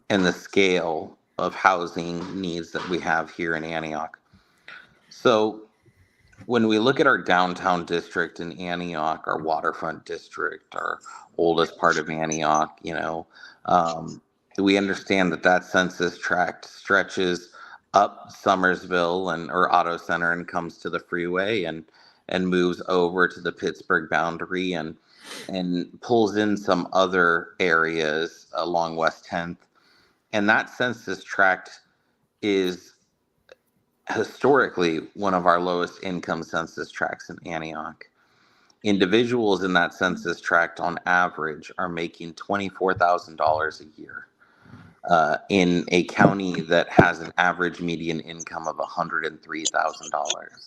[SPEAKER 4] and the scale of housing needs that we have here in Antioch. So, when we look at our downtown district in Antioch, our waterfront district, our oldest part of Antioch, um, we understand that that census tract stretches up Summersville and or Auto Center and comes to the freeway and moves over to the Pittsburgh boundary and pulls in some other areas along West 10th. And that census tract is historically one of our lowest income census tracts in Antioch. Individuals in that census tract on average are making $24,000 a year in a county that has an average median income of $103,000.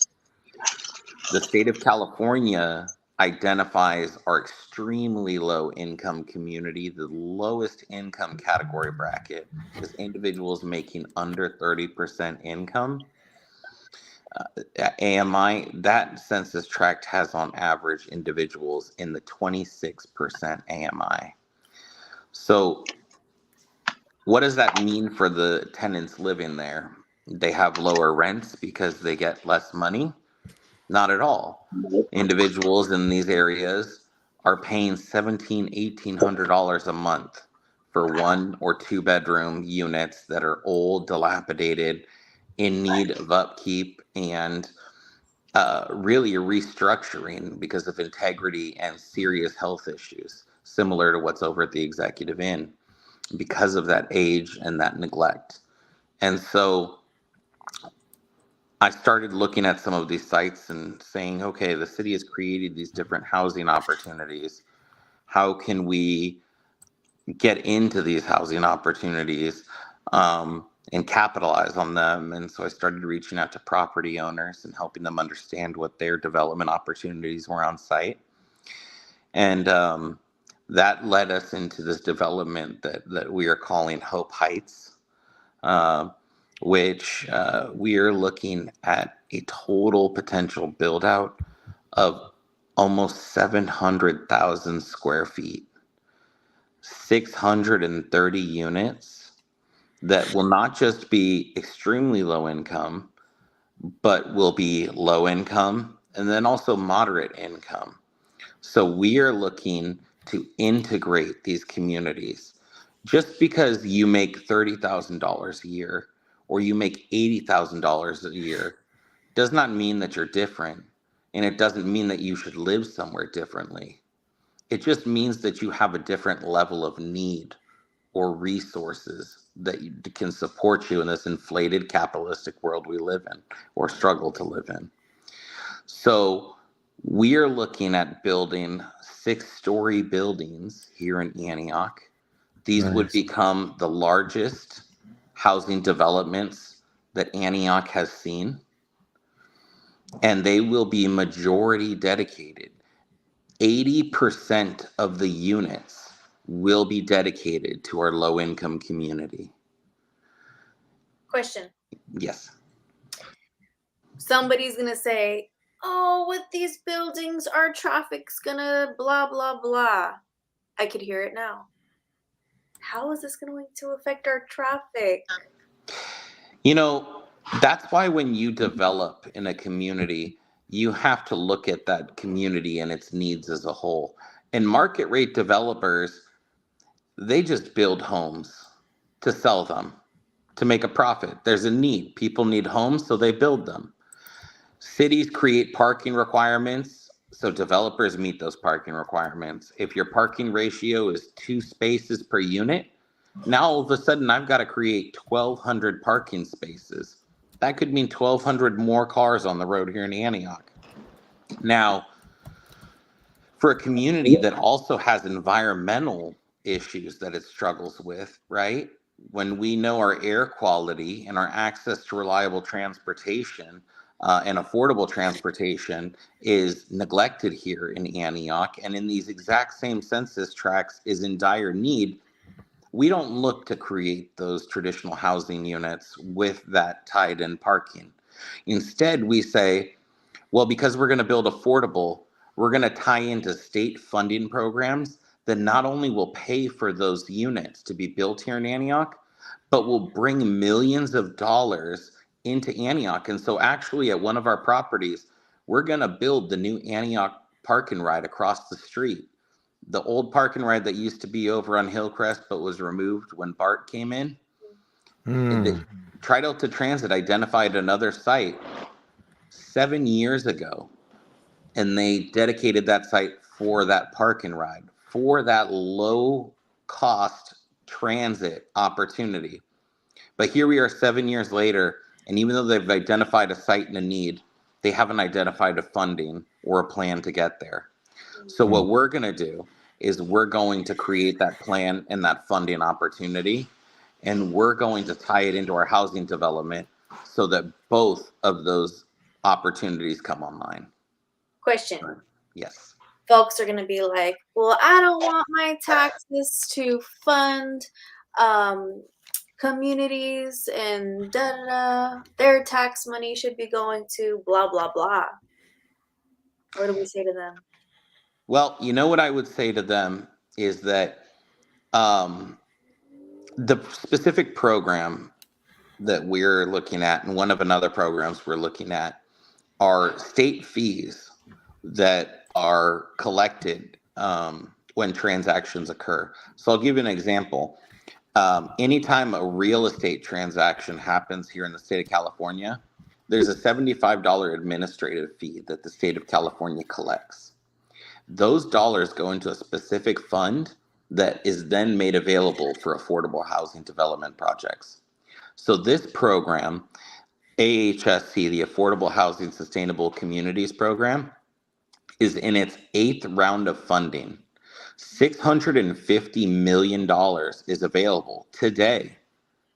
[SPEAKER 4] The state of California identifies our extremely low income community. The lowest income category bracket is individuals making under 30% income. AMI, that census tract has on average individuals in the 26% AMI. So, what does that mean for the tenants living there? They have lower rents because they get less money? Not at all. Individuals in these areas are paying $1,700-$1,800 a month for 1 or 2 bedroom units that are old, dilapidated, in need of upkeep, and really a restructuring because of integrity and serious health issues, similar to what's over at the Executive Inn, because of that age and that neglect. And so I started looking at some of these sites and saying, okay, the city has created these different housing opportunities. How can we get into these housing opportunities and capitalize on them? And so I started reaching out to property owners and helping them understand what their development opportunities were on site. And that led us into this development that we are calling Hope Heights, which we are looking at a total potential build out of almost 700,000 square feet, 630 units that will not just be extremely low income, but will be low income and then also moderate income. So we are looking to integrate these communities. Just because you make $30,000 a year or you make $80,000 a year does not mean that you're different. And it doesn't mean that you should live somewhere differently. It just means that you have a different level of need or resources that can support you in this inflated capitalistic world we live in or struggle to live in. So we are looking at building 6-story buildings here in Antioch. These would
[SPEAKER 1] Nice.
[SPEAKER 4] become the largest housing developments that Antioch has seen, and they will be majority dedicated. 80% of the units will be dedicated to our low income community.
[SPEAKER 2] Question.
[SPEAKER 4] Yes.
[SPEAKER 2] Somebody's going to say, oh, with these buildings, our traffic's going to blah, blah, blah. I could hear it now. How is this going to affect our traffic?
[SPEAKER 4] You know, that's why when you develop in a community, you have to look at that community and its needs as a whole. And market rate developers, they just build homes to sell them, to make a profit. There's a need. People need homes, so they build them. Cities create parking requirements, so developers meet those parking requirements. If your parking ratio is 2 spaces per unit, now all of a sudden I've got to create 1,200 parking spaces. That could mean 1,200 more cars on the road here in Antioch. Now, for a community that also has environmental issues that it struggles with, right? When we know our air quality and our access to reliable transportation and affordable transportation is neglected here in Antioch, and in these exact same census tracts is in dire need, we don't look to create those traditional housing units with that tied in parking. Instead, we say, well, because we're going to build affordable, we're going to tie into state funding programs that not only will pay for those units to be built here in Antioch, but will bring millions of dollars into Antioch. And so actually at one of our properties, we're going to build the new Antioch Park and Ride across the street. The old Park and Ride that used to be over on Hillcrest but was removed when BART came in. Tri-Delta Transit identified another site 7 years ago, and they dedicated that site for that Park and Ride, for that low cost transit opportunity. But here we are 7 years later, and even though they've identified a site and a need, they haven't identified a funding or a plan to get there. So what we're going to do is we're going to create that plan and that funding opportunity, and we're going to tie it into our housing development so that both of those opportunities come online.
[SPEAKER 2] Question.
[SPEAKER 4] Yes.
[SPEAKER 2] Folks are going to be like, well, I don't want my taxes to fund communities and da-da-da. Their tax money should be going to blah, blah, blah. What do we say to them?
[SPEAKER 4] Well, you know what I would say to them is that the specific program that we're looking at, and one of another programs we're looking at, are state fees that are collected when transactions occur. So I'll give you an example. Anytime a real estate transaction happens here in the state of California, there's a $75 administrative fee that the state of California collects. Those dollars go into a specific fund that is then made available for affordable housing development projects. So this program, AHSC, the Affordable Housing Sustainable Communities Program, is in its 8th round of funding. $650 million is available today.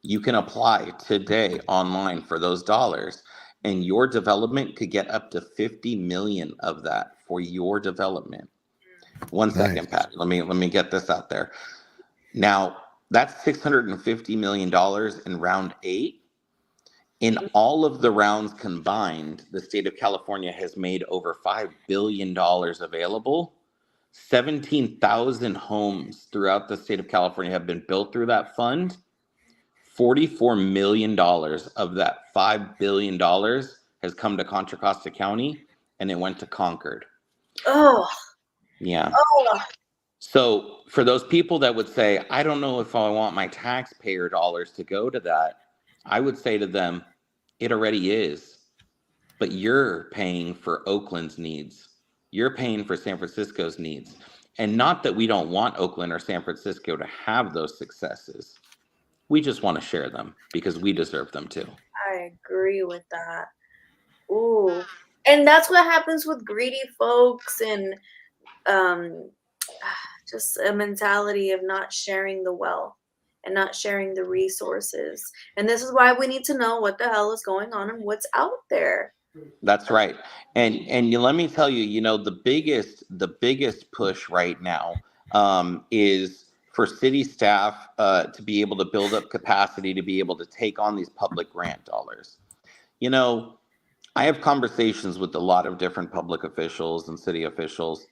[SPEAKER 4] You can apply today online for those dollars, and your development could get up to 50 million of that for your development. One second, Pat. Let me get this out there. Now, that's $650 million in round 8. In all of the rounds combined, the state of California has made over $5 billion available. 17,000 homes throughout the state of California have been built through that fund. $44 million of that $5 billion has come to Contra Costa County, and it went to Concord.
[SPEAKER 2] Oh.
[SPEAKER 4] Yeah.
[SPEAKER 2] Oh.
[SPEAKER 4] So for those people that would say, I don't know if I want my taxpayer dollars to go to that, I would say to them, it already is. But you're paying for Oakland's needs. You're paying for San Francisco's needs. And not that we don't want Oakland or San Francisco to have those successes. We just want to share them because we deserve them too.
[SPEAKER 2] I agree with that. Ooh. And that's what happens with greedy folks and um just a mentality of not sharing the wealth and not sharing the resources. And this is why we need to know what the hell is going on and what's out there.
[SPEAKER 4] That's right. And let me tell you, the biggest push right now is for city staff to be able to build up capacity to be able to take on these public grant dollars. You know, I have conversations with a lot of different public officials and city officials.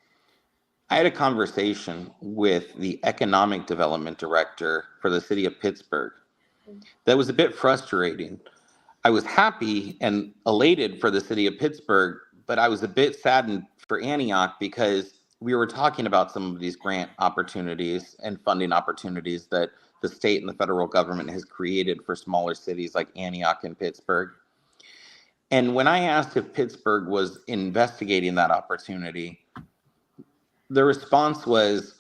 [SPEAKER 4] I had a conversation with the economic development director for the city of Pittsburgh that was a bit frustrating. I was happy and elated for the city of Pittsburgh, but I was a bit saddened for Antioch because we were talking about some of these grant opportunities and funding opportunities that the state and the federal government has created for smaller cities like Antioch and Pittsburgh. And when I asked if Pittsburgh was investigating that opportunity, the response was,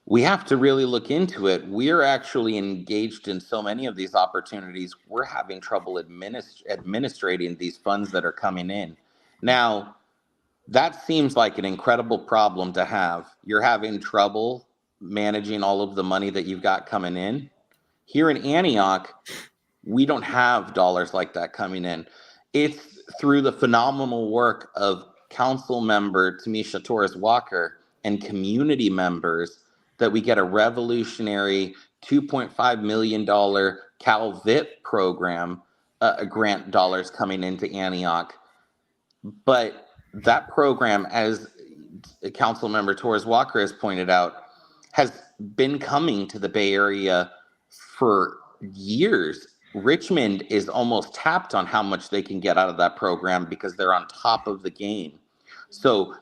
[SPEAKER 4] we have to really look into it. We're actually engaged in so many of these opportunities. We're having trouble administrating these funds that are coming in. Now, that seems like an incredible problem to have. You're having trouble managing all of the money that you've got coming in. Here in Antioch, we don't have dollars like that coming in. It's through the phenomenal work of council member Tamisha Torres Walker and community members that we get a revolutionary $2.5 million CalVIP program grant dollars coming into Antioch. But that program, as council member Torres Walker has pointed out, has been coming to the Bay Area for years. Richmond is almost tapped on how much they can get out of that program because they're on top of the game. So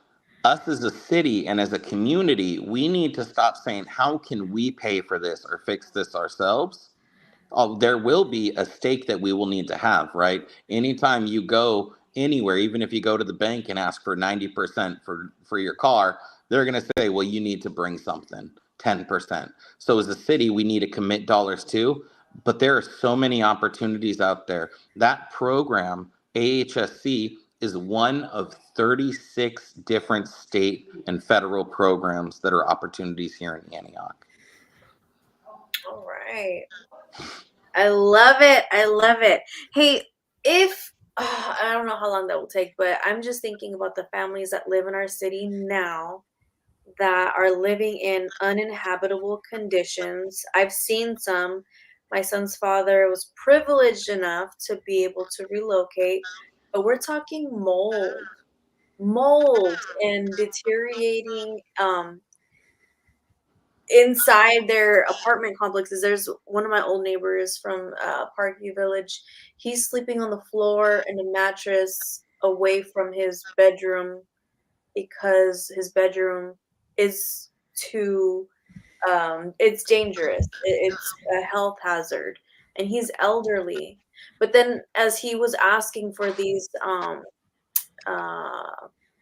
[SPEAKER 4] us as a city and as a community, we need to stop saying, how can we pay for this or fix this ourselves? There will be a stake that we will need to have, right? Anytime you go anywhere, even if you go to the bank and ask for 90% for your car, they're going to say, well, you need to bring something, 10%. So as a city, we need to commit dollars too. But there are so many opportunities out there. That program, AHSC, is one of 36 different state and federal programs that are opportunities here in Antioch.
[SPEAKER 2] All right. I love it. I love it. Hey, if I don't know how long that will take, but I'm just thinking about the families that live in our city now that are living in uninhabitable conditions. I've seen some. My son's father was privileged enough to be able to relocate, but we're talking mold and deteriorating inside their apartment complexes. There's one of my old neighbors from Parkview Village. He's sleeping on the floor in a mattress away from his bedroom because his bedroom is too it's dangerous. It's a health hazard, and he's elderly. But then as he was asking for these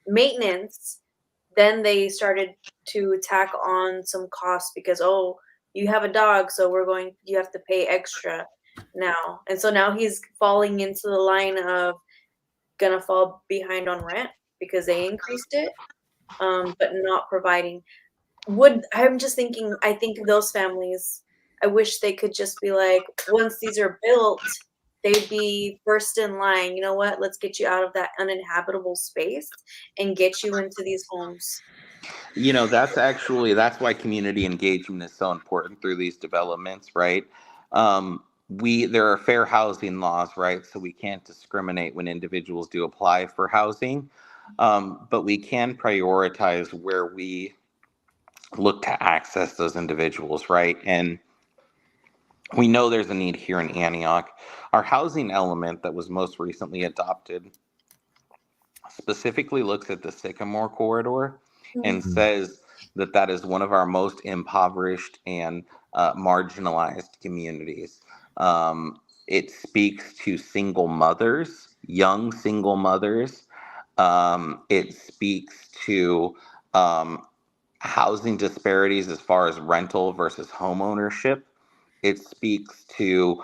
[SPEAKER 2] maintenance, then they started to tack on some costs because, oh, you have a dog, so you have to pay extra now. And so now he's falling into the line of gonna fall behind on rent because they increased it, but not providing. I'm just thinking, I think those families, I wish they could just be like, once these are built, they'd be first in line. You know what? Let's get you out of that uninhabitable space and get you into these homes.
[SPEAKER 4] That's why community engagement is so important through these developments, right? There are fair housing laws, right? So we can't discriminate when individuals do apply for housing, but we can prioritize where we look to access those individuals, right? And we know there's a need here in Antioch. Our housing element that was most recently adopted specifically looks at the Sycamore corridor and says that that is one of our most impoverished and marginalized communities. It speaks to single mothers, young single mothers. It speaks to housing disparities as far as rental versus home ownership. It speaks to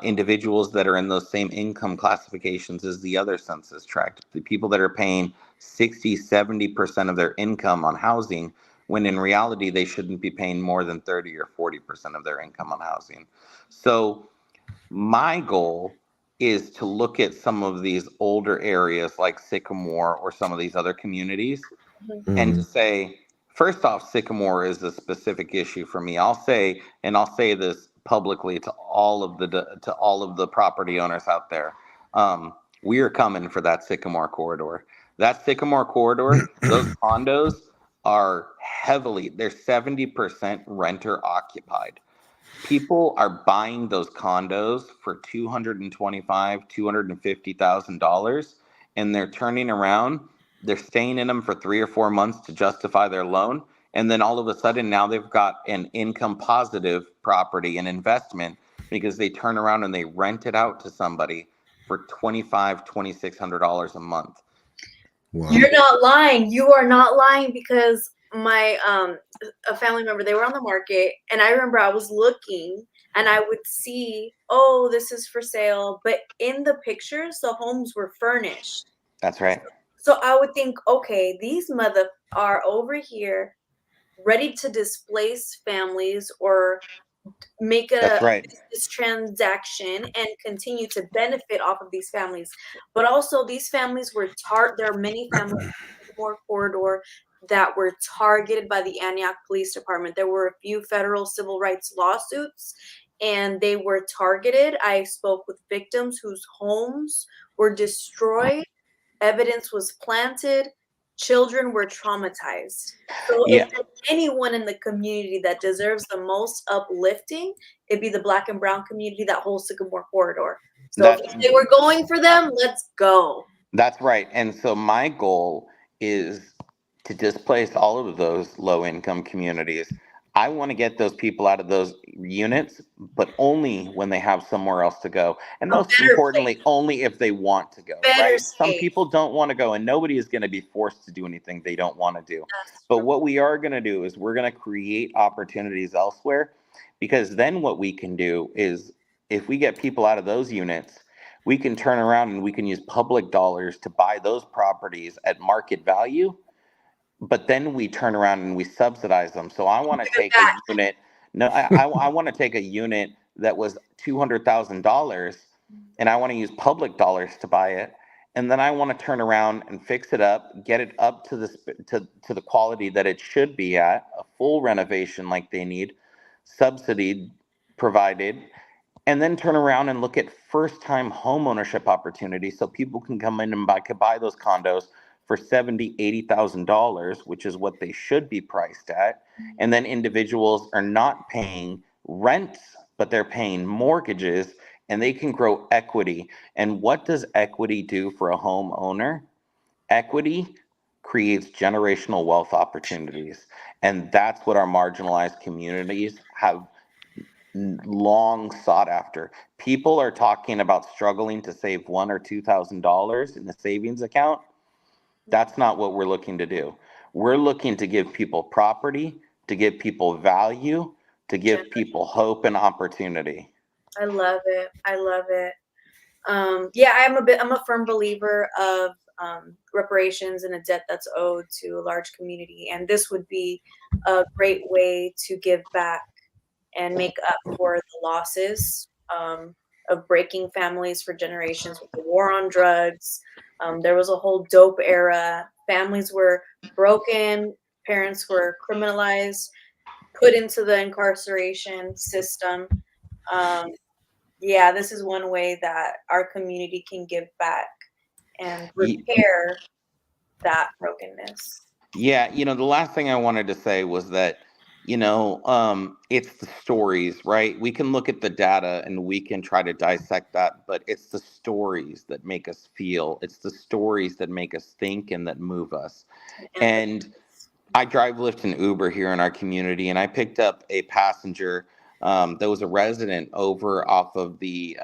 [SPEAKER 4] individuals that are in those same income classifications as the other census tract, the people that are paying 60, 70% of their income on housing, when in reality they shouldn't be paying more than 30 or 40% of their income on housing. So my goal is to look at some of these older areas like Sycamore or some of these other communities and to
[SPEAKER 1] Mhm.
[SPEAKER 4] say, first off, Sycamore is a specific issue for me. I'll say, and I'll say this publicly to all of the property owners out there. We are coming for that Sycamore corridor. That Sycamore corridor, those condos are they're 70% renter occupied. People are buying those condos for $250,000, and they're turning around. They're staying in them for 3 or 4 months to justify their loan, and then all of a sudden now they've got an income positive property, an investment, because they turn around and they rent it out to somebody for $2,600 a month.
[SPEAKER 1] Wow.
[SPEAKER 2] You're not lying. You are not lying, because my a family member, they were on the market, and I remember I was looking and I would see, oh, this is for sale, but in the pictures the homes were furnished.
[SPEAKER 4] That's right.
[SPEAKER 2] So I would think, okay, these mother are over here ready to displace families or make a
[SPEAKER 4] That's right.
[SPEAKER 2] business transaction and continue to benefit off of these families. But also, these families were there are many families in the Sycamore corridor that were targeted by the Antioch Police Department. There were a few federal civil rights lawsuits, and they were targeted. I spoke with victims whose homes were destroyed, evidence was planted, children were traumatized. So if
[SPEAKER 4] Yeah,
[SPEAKER 2] there's anyone in the community that deserves the most uplifting, it'd be the Black and brown community, that whole Sycamore corridor. So
[SPEAKER 4] that's
[SPEAKER 2] if they were going for them, let's go.
[SPEAKER 4] That's right. And so my goal is to displace all of those low income communities. I want to get those people out of those units, but only when they have somewhere else to go. And
[SPEAKER 2] A
[SPEAKER 4] most
[SPEAKER 2] better place,
[SPEAKER 4] importantly, only if they want to go,
[SPEAKER 2] better
[SPEAKER 4] right? Some
[SPEAKER 2] state.
[SPEAKER 4] people don't want to go, and nobody is going to be forced to do anything they don't want to do.
[SPEAKER 2] That's
[SPEAKER 4] But
[SPEAKER 2] true.
[SPEAKER 4] what we are going to do is we're going to create opportunities elsewhere, because then what we can do is if we get people out of those units, we can turn around and we can use public dollars to buy those properties at market value, but then we turn around and we subsidize them. So I want to
[SPEAKER 2] Give it
[SPEAKER 4] take a
[SPEAKER 2] back.
[SPEAKER 4] unit. No, I want to take a unit that was $200,000, and I want to use public dollars to buy it, and then I want to turn around and fix it up, get it up to the quality that it should be at, a full renovation like they need, subsidy provided, and then turn around and look at first time home ownership opportunities so people can come in and could buy those condos for $70,000, $80,000, which is what they should be priced at. And then individuals are not paying rent, but they're paying mortgages, and they can grow equity. And what does equity do for a homeowner? Equity creates generational wealth opportunities. And that's what our marginalized communities have long sought after. People are talking about struggling to save $1,000 or $2,000 in the savings account. That's not what we're looking to do. We're looking to give people property, to give people value, to give people hope and opportunity.
[SPEAKER 2] I love it. I love it. Yeah, I'm a firm believer of reparations and a debt that's owed to a large community, and this would be a great way to give back and make up for the losses of breaking families for generations with the war on drugs. There was a whole dope era. Families were broken, parents were criminalized, put into the incarceration system. Um, yeah, this is one way that our community can give back and repair that brokenness.
[SPEAKER 4] Yeah, the last thing I wanted to say was that, it's the stories, right? We can look at the data and we can try to dissect that, but it's the stories that make us feel. It's the stories that make us think and that move us.
[SPEAKER 2] And
[SPEAKER 4] And
[SPEAKER 2] empathize.
[SPEAKER 4] I drive, Lyft, and Uber here in our community, and I picked up a passenger that was a resident over off of the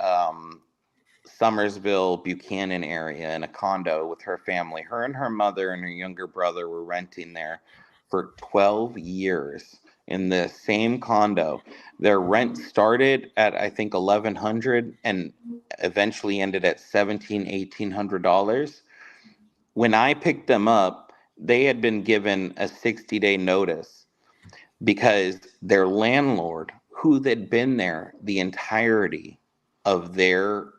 [SPEAKER 4] Summersville, Buchanan area in a condo with her family. Her and her mother and her younger brother were renting there for 12 years in the same condo. Their rent started at I think 1100 and eventually ended at 1800 dollars. When I picked them up, they had been given a 60-day notice because their landlord, who had been there the entirety of their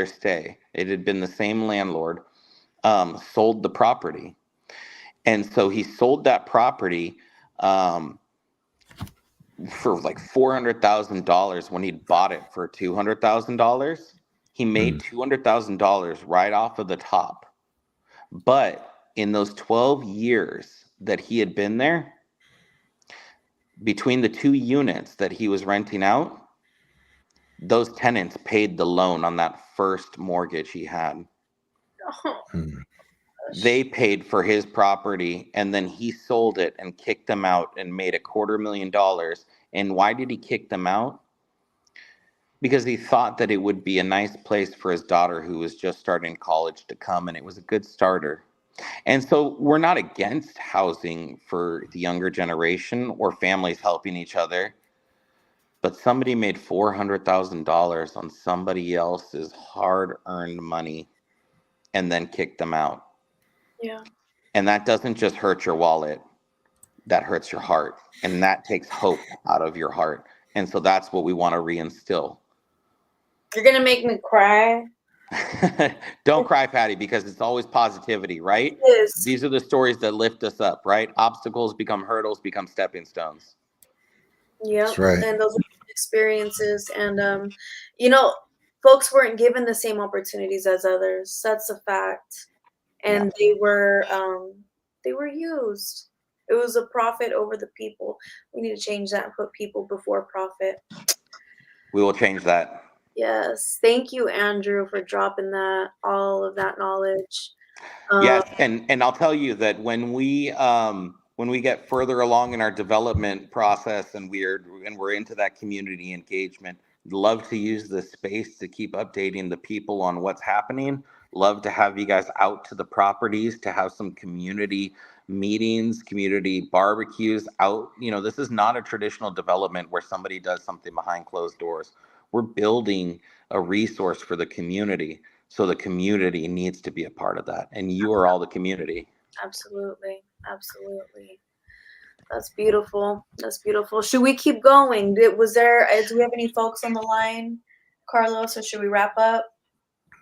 [SPEAKER 4] stay, it had been the same landlord, sold the property, and so he sold that property um, for like $400,000 when he bought it for $200,000. He made
[SPEAKER 1] Mm.
[SPEAKER 4] $200,000 right off of the top, but in those 12 years that he had been there, between the two units that he was renting out, those tenants paid the loan on that first mortgage he had.
[SPEAKER 2] Oh,
[SPEAKER 1] Mm.
[SPEAKER 4] They paid for his property, and then he sold it and kicked them out and made $250,000. And why did he kick them out? Because he thought that it would be a nice place for his daughter who was just starting college to come, and it was a good starter. And so we're not against housing for the younger generation or families helping each other. But somebody made $400,000 on somebody else's hard-earned money and then kicked them out.
[SPEAKER 2] yeah.
[SPEAKER 4] And that doesn't just hurt your wallet, that hurts your heart. And that takes hope out of your heart. And so that's what we want to reinstill.
[SPEAKER 2] You're gonna make me cry.
[SPEAKER 4] Don't cry, Patty, because it's always positivity, right?
[SPEAKER 2] It is.
[SPEAKER 4] These are the stories that lift us up, right? Obstacles become hurdles, become stepping stones.
[SPEAKER 2] Yep.
[SPEAKER 1] That's right.
[SPEAKER 2] And those are experiences, and you know, folks weren't given the same opportunities as others. That's a fact. And they were used. It was a profit over the people. We need to change that and put people before profit.
[SPEAKER 4] We will change that.
[SPEAKER 2] Yes. Thank you, Andrew, for dropping that, all of that knowledge.
[SPEAKER 4] Yes, and I'll tell you that when we get further along in our development process and we're into that community engagement, love to use this space to keep updating the people on what's happening. Love to have you guys out to the properties to have some community meetings, community barbecues out. You know, this is not a traditional development where somebody does something behind closed doors. We're building a resource for the community. So the community needs to be a part of that. And you are all the community.
[SPEAKER 2] Absolutely. Absolutely. That's beautiful. That's beautiful. Should we keep going? Do we have any folks on the line, Carlos, or should we wrap up?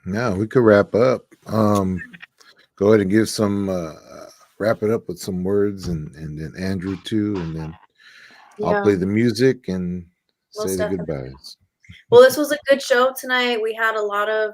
[SPEAKER 1] Now we could wrap up. Go ahead and give some wrap it up with some words, and then Andrew too, and then I'll
[SPEAKER 2] Yeah,
[SPEAKER 1] play the music and say
[SPEAKER 2] most
[SPEAKER 1] the
[SPEAKER 2] definitely.
[SPEAKER 1] goodbyes.
[SPEAKER 2] Well, this was a good show tonight. We had a lot of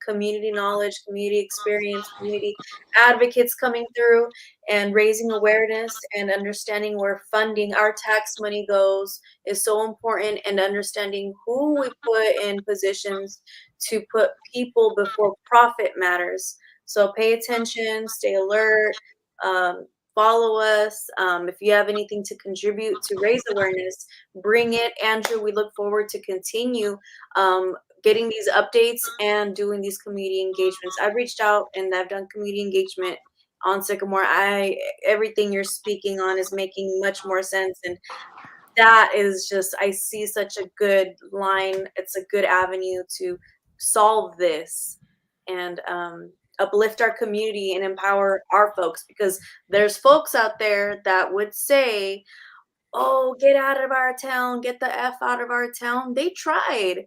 [SPEAKER 2] community knowledge, community experience, community advocates coming through and raising awareness and understanding where funding, our tax money goes is so important, and understanding who we put in positions to put people before profit matters. So pay attention, stay alert, follow us. If you have anything to contribute to raise awareness, bring it. Andrew, we look forward to continue getting these updates and doing these community engagements. I've reached out and I've done community engagement on Sycamore. Everything you're speaking on is making much more sense, and that is just, I see such a good line. It's a good avenue to solve this and uplift our community and empower our folks, because there's folks out there that would say, oh, get out of our town, get the F out of our town. They tried.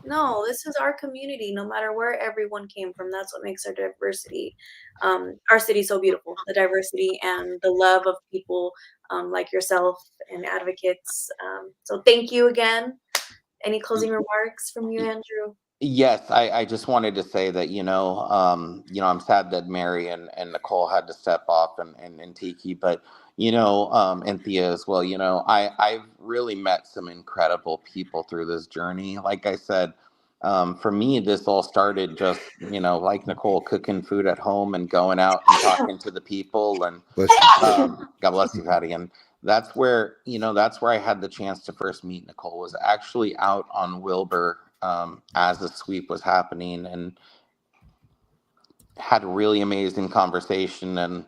[SPEAKER 2] No, this is our community, no matter where everyone came from. That's what makes our diversity, our city so beautiful, the diversity and the love of people like yourself and advocates. So thank you again. Any closing remarks from you, Andrew?
[SPEAKER 4] Yes, I just wanted to say that, I'm sad that Mary and Nicole had to step off and Tiki, but, and Thea as well, I've really met some incredible people through this journey. Like I said, For me, this all started just, like Nicole, cooking food at home and going out and talking to the people. And
[SPEAKER 1] Bless you.
[SPEAKER 4] God bless you, Patty. And that's where I had the chance to first meet Nicole, was actually out on Wilbur as the sweep was happening, and had a really amazing conversation. And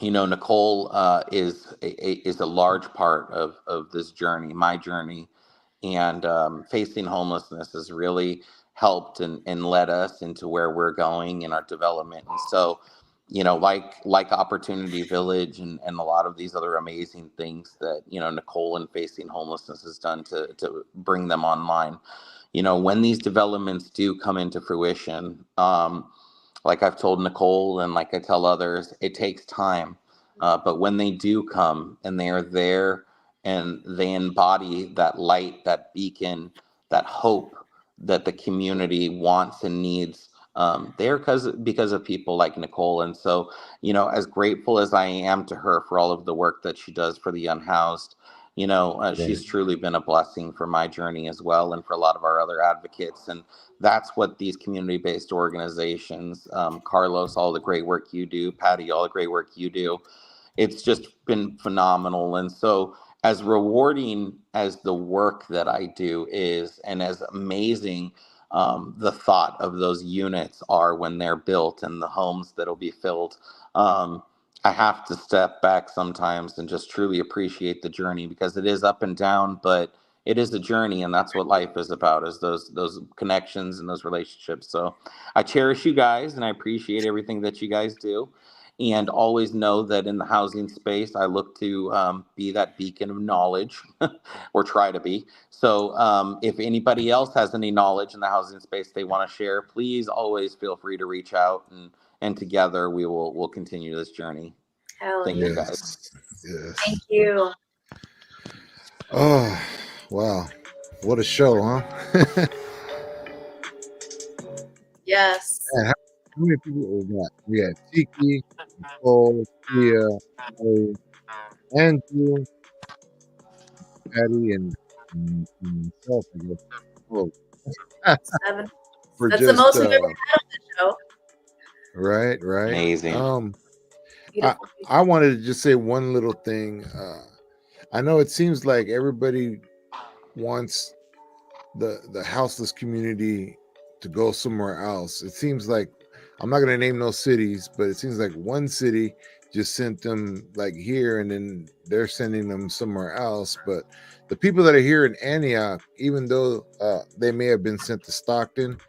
[SPEAKER 4] Nicole is a large part of this journey, my journey, and facing homelessness has really helped and led us into where we're going in our development. And so, like Opportunity Village and a lot of these other amazing things that Nicole and Facing Homelessness has done to bring them online. When these developments do come into fruition, like I've told Nicole and like I tell others, it takes time. But when they do come and they are there and they embody that light, that beacon, that hope that the community wants and needs, they're because of people like Nicole. And so, as grateful as I am to her for all of the work that she does for the unhoused, she's truly been a blessing for my journey as well, and for a lot of our other advocates. And that's what these community-based organizations, Carlos, all the great work you do, Patty, all the great work you do, it's just been phenomenal. And so, as rewarding as the work that I do is, and as amazing the thought of those units are when they're built and the homes that'll be filled, I have to step back sometimes and just truly appreciate the journey, because it is up and down, but it is a journey, and that's what life is about, is those connections and those relationships. So I cherish you guys, and I appreciate everything that you guys do, and always know that in the housing space, I look to be that beacon of knowledge, or try to be. So if anybody else has any knowledge in the housing space they want to share, please always feel free to reach out, and together we'll continue this journey.
[SPEAKER 2] Hell
[SPEAKER 4] Thank
[SPEAKER 2] yeah.
[SPEAKER 4] you, guys.
[SPEAKER 1] Yes.
[SPEAKER 2] Thank you.
[SPEAKER 1] Oh, wow. What a show, huh?
[SPEAKER 2] Yes.
[SPEAKER 1] Man, how many people we got? We had Tiki, Nicole, Tia, Mo, Andrew, Patty, and myself, I guess. Oh,
[SPEAKER 2] 7.
[SPEAKER 1] for
[SPEAKER 2] That's the
[SPEAKER 1] just
[SPEAKER 2] most we've ever had on the show.
[SPEAKER 1] right.
[SPEAKER 4] Amazing.
[SPEAKER 1] I
[SPEAKER 2] Beautiful.
[SPEAKER 1] I wanted to just say one little thing. I know it seems like everybody wants the houseless community to go somewhere else. It seems like, I'm not going to name no cities, but it seems like one city just sent them like here, and then they're sending them somewhere else. But the people that are here in Antioch, even though they may have been sent to Stockton,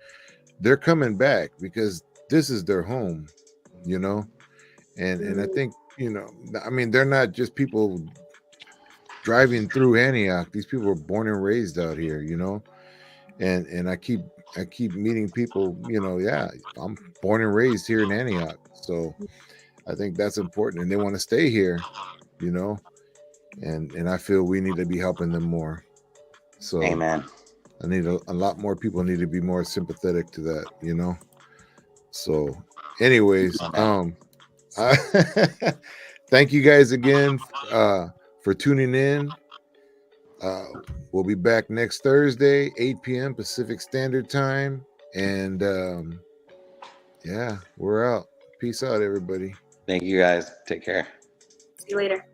[SPEAKER 1] they're coming back because this is their home, you know. And I think, I mean, they're not just people driving through Antioch. These people were born and raised out here, and I keep meeting people, yeah, I'm born and raised here in Antioch. So I think that's important, and they want to stay here, you know, and I feel we need to be helping them more. So
[SPEAKER 4] Amen.
[SPEAKER 1] I need a lot more people need to be more sympathetic to that. So anyways,
[SPEAKER 4] Amen.
[SPEAKER 1] I, thank you guys again for tuning in. Uh, we'll be back next Thursday, 8 p.m. Pacific Standard Time. And yeah, we're out. Peace out, everybody.
[SPEAKER 4] Thank you, guys. Take care.
[SPEAKER 2] See you later.